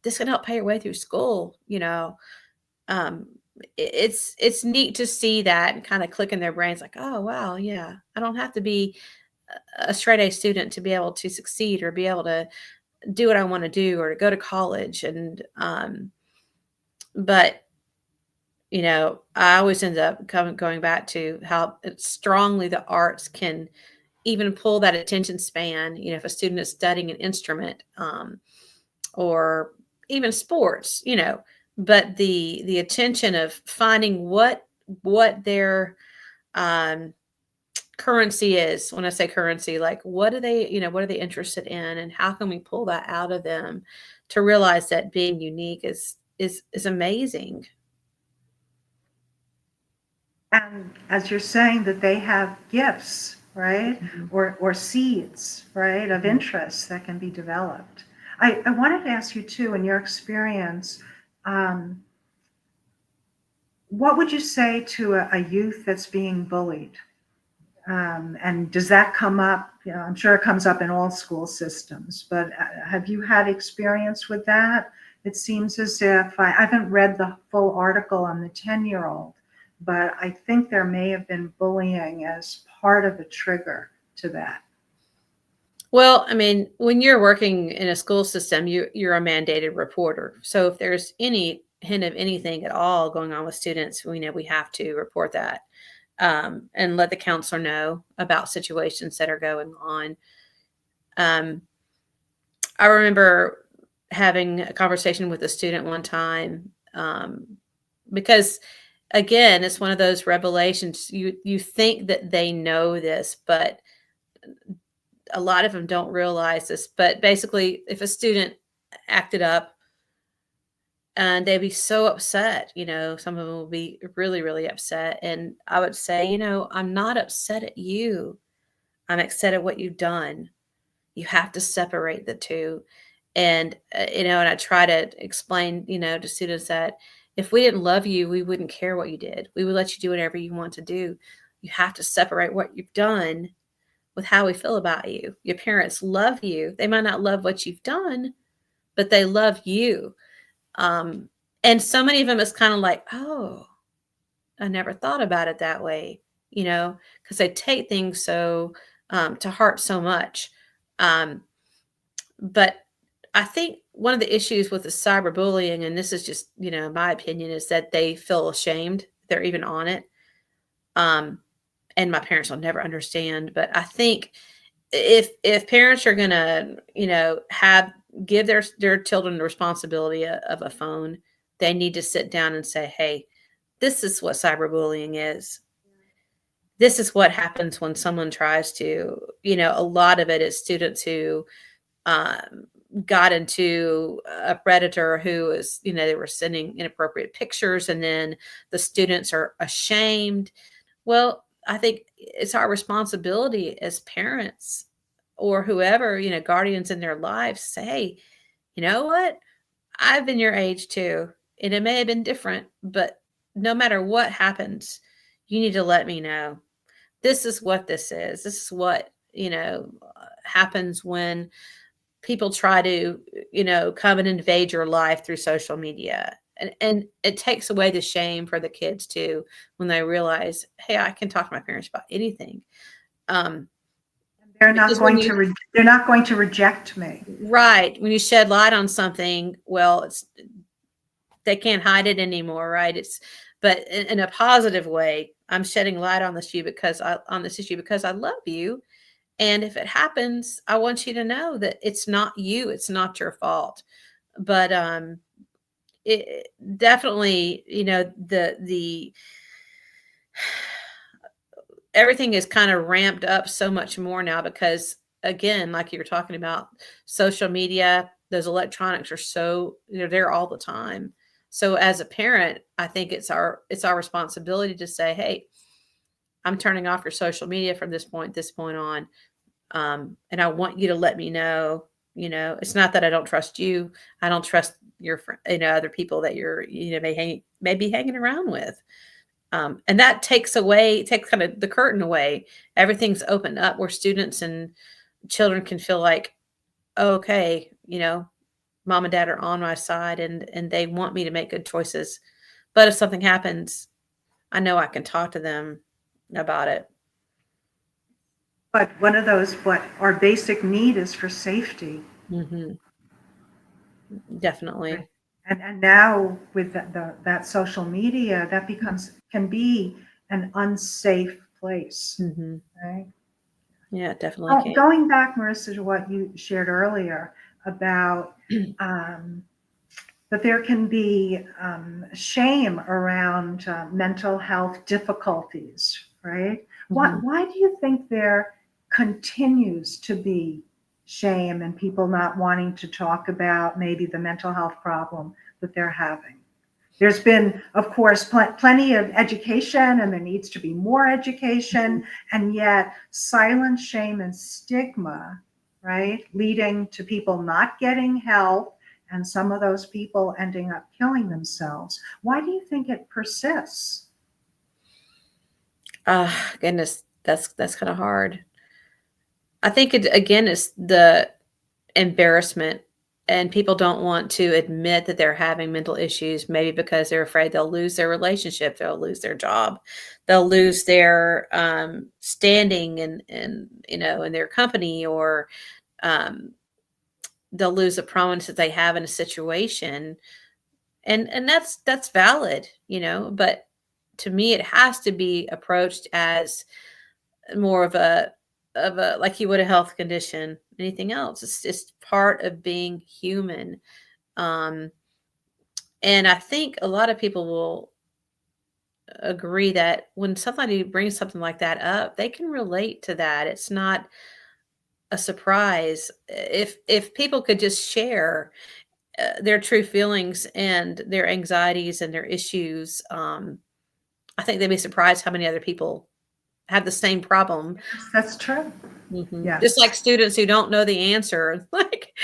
This can help pay your way through school. Um, it's neat to see that and kind of click in their brains, like, oh wow, yeah, I don't have to be a straight A student to be able to succeed or be able to do what I want to do or to go to college. And but I always end up going back to how strongly the arts can even pull that attention span. If a student is studying an instrument, or even sports, but the attention of finding what their um, currency is. When I say currency, like what are they interested in, and how can we pull that out of them to realize that being unique is amazing. And as you're saying that they have gifts, right? Mhm, Or seeds, right, of mhm. interest that can be developed. I wanted to ask you too, in your experience, um, what would you say to a youth that's being bullied? And does that come up? I'm sure it comes up in all school systems, but have you had experience with that? It seems as if I haven't read the full article on the 10-year-old, but I think there may have been bullying as part of a trigger to that. Well, I mean, when you're working in a school system, you're a mandated reporter. So if there's any hint of anything at all going on with students, we know we have to report that. and let the counselor know about situations that are going on. Um, I remember having a conversation with a student one time, because again, it's one of those revelations. You think that they know this, but a lot of them don't realize this. But basically, if a student acted up and they'd be so upset, some of them will be really, really upset. And I would say, I'm not upset at you. I'm upset at what you've done. You have to separate the two. And, and I try to explain, to students that if we didn't love you, we wouldn't care what you did. We would let you do whatever you want to do. You have to separate what you've done with how we feel about you. Your parents love you. They might not love what you've done, but they love you. And so many of them is kind of like, oh, I never thought about it that way, because they take things so to heart so much. But I think one of the issues with the cyberbullying, and this is just, my opinion, is that they feel ashamed they're even on it. And my parents will never understand. But I think if parents are gonna, give their children the responsibility of a phone, they need to sit down and say, hey, this is what cyberbullying is. This is what happens when someone tries to, a lot of it is students who um, got into a predator who is, they were sending inappropriate pictures, and then the students are ashamed. Well, I think it's our responsibility as parents or whoever, guardians in their lives, say, hey, you know what? I've been your age too, and it may have been different, but no matter what happens, you need to let me know. This is what this is. This is what, happens when people try to, come and invade your life through social media. And it takes away the shame for the kids too when they realize, hey, I can talk to my parents about anything. Um, They're not because when going you to they're not going to reject me. right, when you shed light on something, well, they can't hide it anymore, right? But in a positive way, I'm shedding light on this issue because I love you. And if it happens, I want you to know that it's not you, it's not your fault. But it definitely, the everything is kind of ramped up so much more now because again, like you were talking about, social media, those electronics are so they're there all the time. So as a parent, I think it's our responsibility to say, hey, I'm turning off your social media from this point on. And I want you to let me know, it's not that I don't trust you. I don't trust your, other people that you're, may be hanging around with. And that takes kind of the curtain away. Everything's opened up where students and children can feel like, oh, okay, mom and dad are on my side and they want me to make good choices. But if something happens, I know I can talk to them about it. But one of those, what our basic need is for safety. Hmm. Definitely. And now with that social media, that can be an unsafe place, Hmm. right? Yeah, definitely Going back, Marissa, to what you shared earlier about can. that there can be shame around mental health difficulties, right? Hmm. Why do you think there continues to be shame and people not wanting to talk about maybe the mental health problem that they're having? There's been, of course, plenty of education, and there needs to be more education, and yet silent shame and stigma, right, leading to people not getting help and some of those people ending up killing themselves. Why do you think it persists? Goodness, that's kind of hard. I think it again is the embarrassment, and people don't want to admit that they're having mental issues, maybe because they're afraid they'll lose their relationship, they'll lose their job, they'll lose their standing in their company, or um, they'll lose the prominence that they have in a situation, and that's valid, but to me, it has to be approached as more of a like you would a health condition, anything else. It's just part of being human. Um, and I think a lot of people will agree that when somebody brings something like that up, they can relate to that. It's not a surprise. If people could just share their true feelings and their anxieties and their issues, I think they'd be surprised how many other people have the same problem. That's true. Just Yes. like students who don't know the answer, like,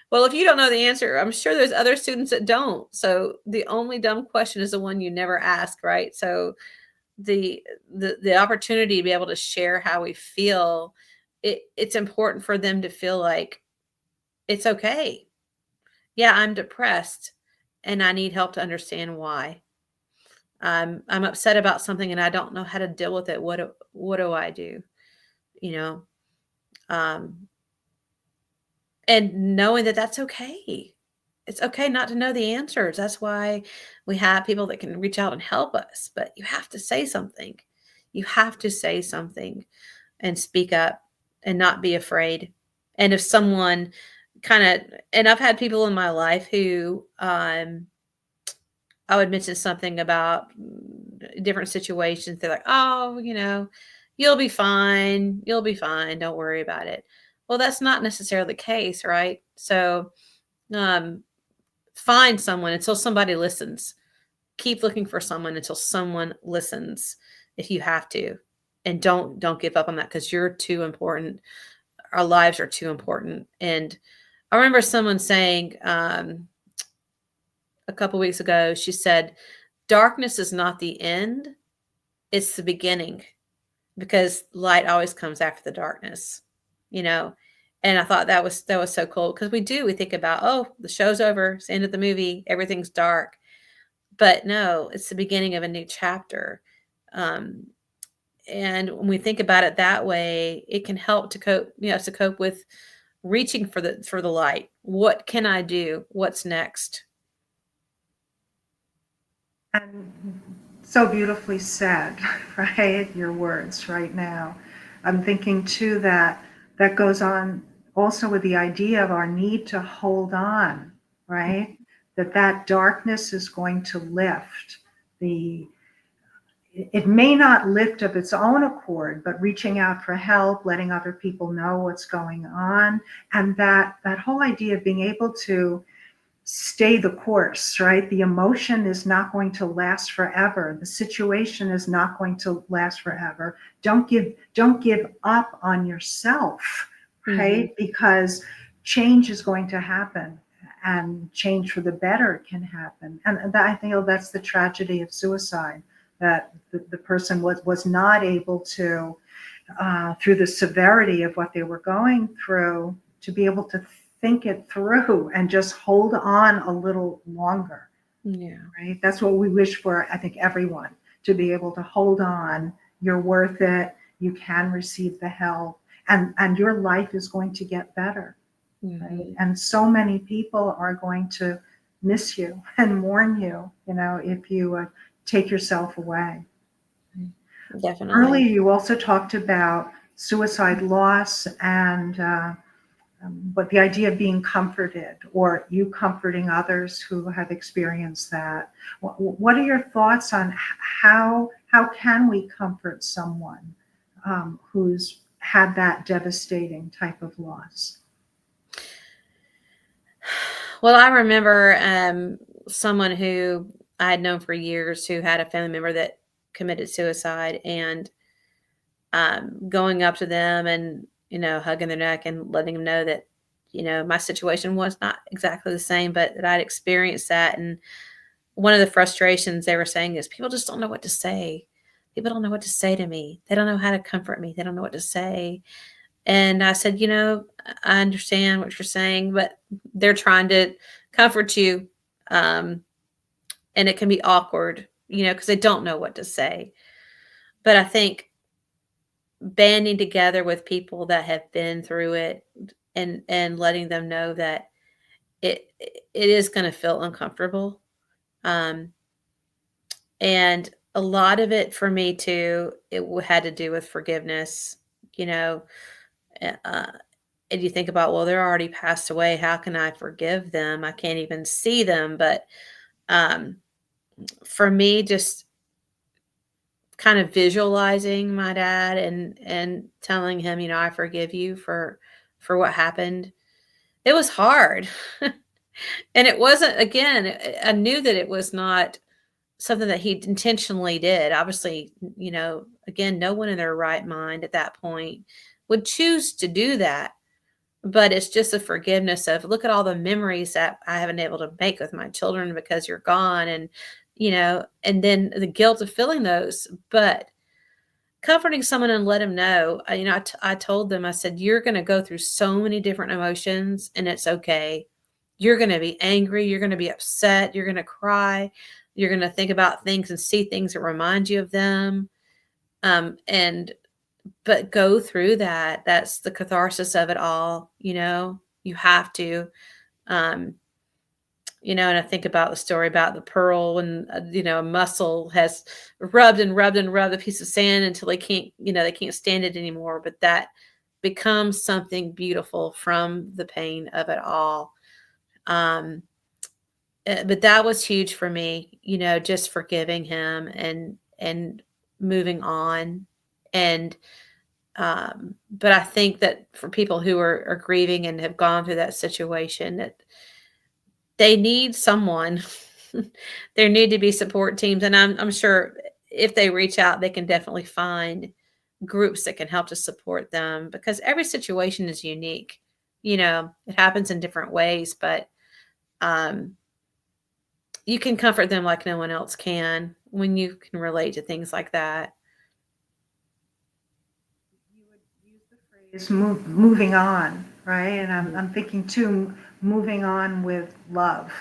well, if you don't know the answer, I'm sure there's other students that don't. So the only dumb question is the one you never ask, right? So the opportunity to be able to share how we feel, it's important for them to feel like it's okay. Yeah, I'm depressed and I need help to understand why. I'm upset about something and I don't know how to deal with it. What do I do? You know, um, and knowing that that's okay. It's okay not to know the answers. That's why we have people that can reach out and help us. But you have to say something. You have to say something and speak up and not be afraid. And if someone kind of, and I've had people in my life who I would mention something about different situations. They're like, "Oh, you'll be fine. You'll be fine. Don't worry about it." Well, that's not necessarily the case, right? So, um, find someone until somebody listens. Keep looking for someone until someone listens, if you have to, and don't give up on that because you're too important. Our lives are too important. And I remember someone saying a couple weeks ago. She said, "Darkness is not the end; it's the beginning." Because light always comes after the darkness, you know? And I thought that was so cool because we think about, oh, the show's over, it's the end of the movie, everything's dark. But no, it's the beginning of a new chapter. Um, and when we think about it that way, it can help to cope with reaching for the light. What can I do? What's next? And so beautifully said, right? Your words right now. I'm thinking too that that goes on also with the idea of our need to hold on, right? That darkness is going to lift. The it may not lift of its own accord, but reaching out for help, letting other people know what's going on, and that whole idea of being able to stay the course, right? The emotion is not going to last forever. The situation is not going to last forever. Don't give up on yourself, Mhm. right? Because change is going to happen and change for the better can happen. And I think that's the tragedy of suicide, that the person was not able to, through the severity of what they were going through, to be able to think it through and just hold on a little longer, Yeah. right? That's what we wish for, I think, everyone, to be able to hold on. You're worth it. You can receive the help, and your life is going to get better, right? Mhm. And so many people are going to miss you and mourn you, if you take yourself away. Earlier, Definitely. you also talked about suicide loss and but the idea of being comforted or you comforting others who have experienced that. What are your thoughts on how can we comfort someone who's had that devastating type of loss? Well, I remember someone who I had known for years who had a family member that committed suicide, and going up to them and hugging their neck and letting them know that my situation was not exactly the same, but that I'd experienced that. And one of the frustrations they were saying is people just don't know what to say. People don't know what to say to me. They don't know how to comfort me. They don't know what to say. And I said, I understand what you're saying, but they're trying to comfort you. Um, and it can be awkward, because they don't know what to say. But I think banding together with people that have been through it and letting them know that it is going to feel uncomfortable. Um, and a lot of it for me too, had to do with forgiveness, you know, uh, and you think about, well, they're already passed away. How can I forgive them? I can't even see them. But um, for me, just kind of visualizing my dad and telling him, I forgive you for what happened. It was hard. And it wasn't, again, I knew that it was not something that he intentionally did. Obviously, again, no one in their right mind at that point would choose to do that. But it's just a forgiveness of, look at all the memories that I haven't been able to make with my children because you're gone. And then the guilt of feeling those. But comforting someone and let them know, I told them, I said, you're going to go through so many different emotions and it's okay. You're going to be angry. You're going to be upset. You're going to cry. You're going to think about things and see things that remind you of them. But go through that. That's the catharsis of it all. You have to. Um, and I think about the story about the pearl when, a mussel has rubbed and rubbed and rubbed a piece of sand until they can't stand it anymore. But that becomes something beautiful from the pain of it all. Um, but that was huge for me, just forgiving him and moving on. And but I think that for people who are grieving and have gone through that situation, that they need someone. There need to be support teams, and I'm sure if they reach out, they can definitely find groups that can help to support them because every situation is unique. It happens in different ways, but um, you can comfort them like no one else can when you can relate to things like that. You would use the phrase moving on, right? And I'm, Mhm. I'm thinking too, moving on with love,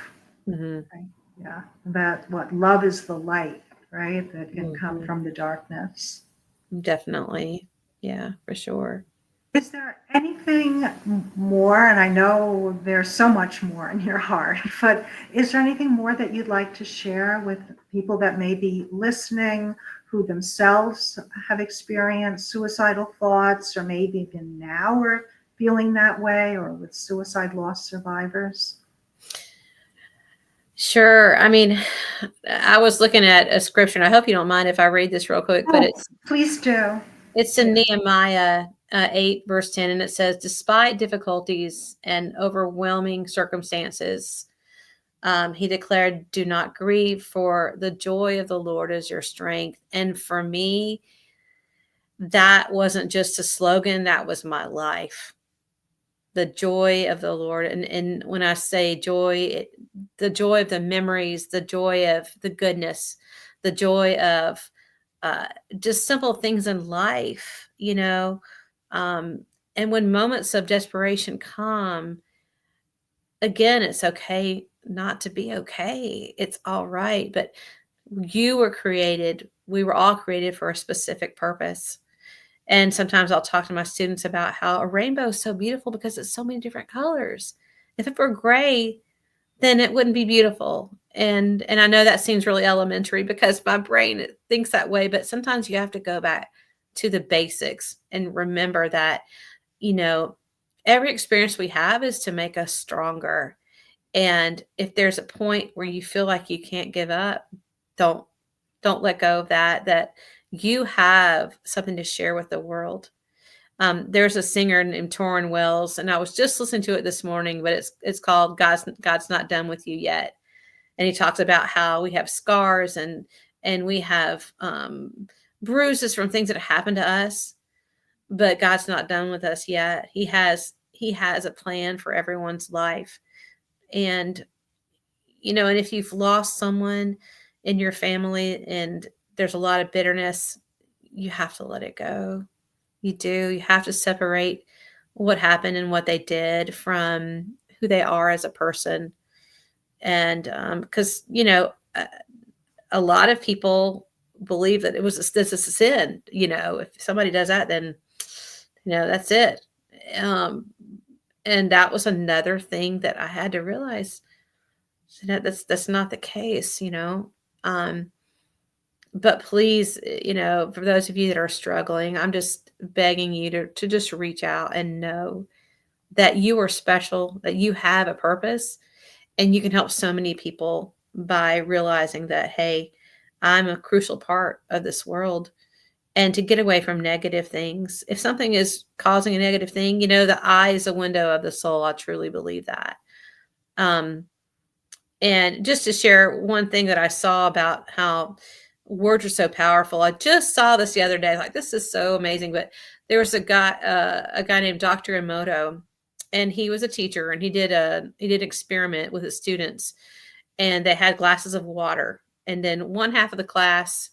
Mhm. right? Yeah, that what love is the light, right? That can come Mhm. from the darkness. Definitely. Yeah, for sure. Is there anything more? And I know there's so much more in your heart, but is there anything more that you'd like to share with people that may be listening who themselves have experienced suicidal thoughts or maybe even now are feeling that way or with suicide loss survivors? Sure. I mean, I was looking at a scripture, and I hope you don't mind if I read this real quick, but Oh, please do. it's in Yeah. Nehemiah 8, verse 10, and it says, despite difficulties and overwhelming circumstances, he declared, do not grieve, for the joy of the Lord is your strength. And for me, that wasn't just a slogan, that was my life. The joy of the Lord. And when I say joy, the joy of the memories, the joy of the goodness, the joy of uh, just simple things in life, Um, and when moments of desperation come, again, it's okay not to be okay. It's all right. But we were all created for a specific purpose. And sometimes I'll talk to my students about how a rainbow is so beautiful because it's so many different colors. If it were gray, then it wouldn't be beautiful. And I know that seems really elementary because my brain thinks that way, but sometimes you have to go back to the basics and remember that, you know, every experience we have is to make us stronger. And if there's a point where you feel like you can't give up, don't don't let go of that you have something to share with the world. There's a singer named Torrin Wells, and I was just listening to it this morning, but it's called God's Not Done with You Yet. And he talks about how we have scars and we have bruises from things that happened to us, but God's not done with us yet. He has a plan for everyone's life. And and if you've lost someone in your family and there's a lot of bitterness, you have to let it go. You do. You have to separate what happened and what they did from who they are as a person. And because, a lot of people believe that this is a sin. If somebody does that, then, that's it. Um, and that was another thing that I had to realize that that's not the case. Um, But please, for those of you that are struggling, I'm just begging you to just reach out and know that you are special, that you have a purpose, and you can help so many people by realizing that, hey, I'm a crucial part of this world. And to get away from negative things. If something is causing a negative thing, the eye is a window of the soul. I truly believe that. Um, and just to share one thing that I saw about how words are so powerful. I just saw this the other day. Like, this is so amazing. But there was a guy named Dr. Emoto, and he was a teacher, and he did an experiment with his students, and they had glasses of water. And then one half of the class,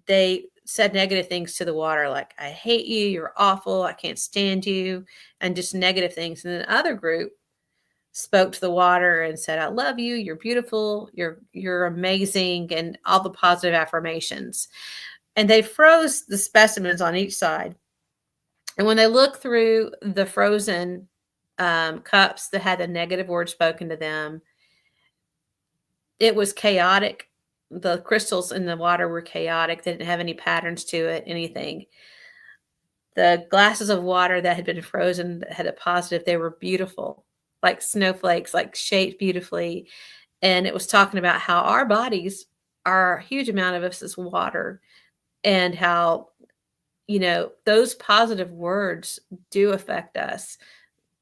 they said negative things to the water, like, I hate you, you're awful, I can't stand you, and just negative things. And then the other group spoke to the water and said, I love you, you're beautiful, you're amazing, and all the positive affirmations. And they froze the specimens on each side. And when they looked through the frozen cups that had the negative words spoken to them, it was chaotic. The crystals in the water were chaotic. They didn't have any patterns to it, anything. The glasses of water that had been frozen that had a positive, they were beautiful, like snowflakes, like shaped beautifully. And it was talking about how our bodies are a huge amount of us is water, and how, those positive words do affect us.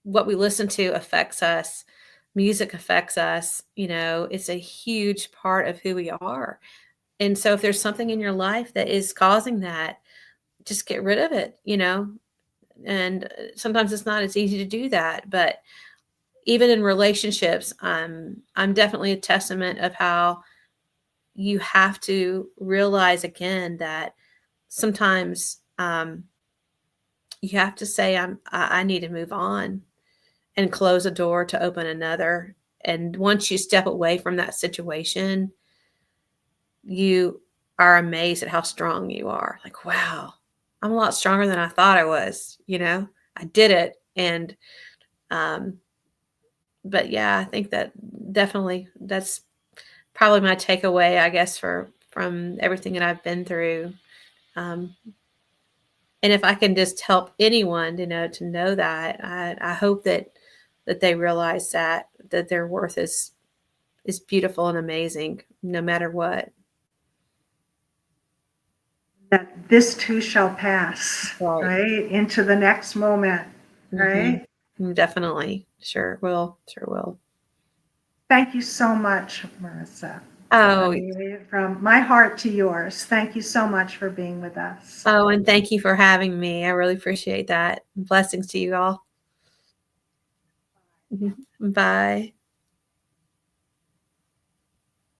What we listen to affects us. Music affects us. It's a huge part of who we are. And so if there's something in your life that is causing that, just get rid of it, and sometimes it's not as easy to do that. But even in relationships, I'm definitely a testament of how you have to realize again that sometimes you have to say, I need to move on, and close a door to open another. And once you step away from that situation, you are amazed at how strong you are. Like, wow, I'm a lot stronger than I thought I was, I did it. And, but yeah, I think that definitely that's probably my takeaway, I guess, from everything that I've been through. Um, and if I can just help anyone, to know that, I hope that they realize that their worth is beautiful and amazing, no matter what. That this too shall pass, Right. right? Into the next moment, right? Definitely. Sure will. Thank you so much, Marissa. Oh, From my heart to yours, thank you so much for being with us. and thank you for having me. I really appreciate that. Blessings to you all. Bye.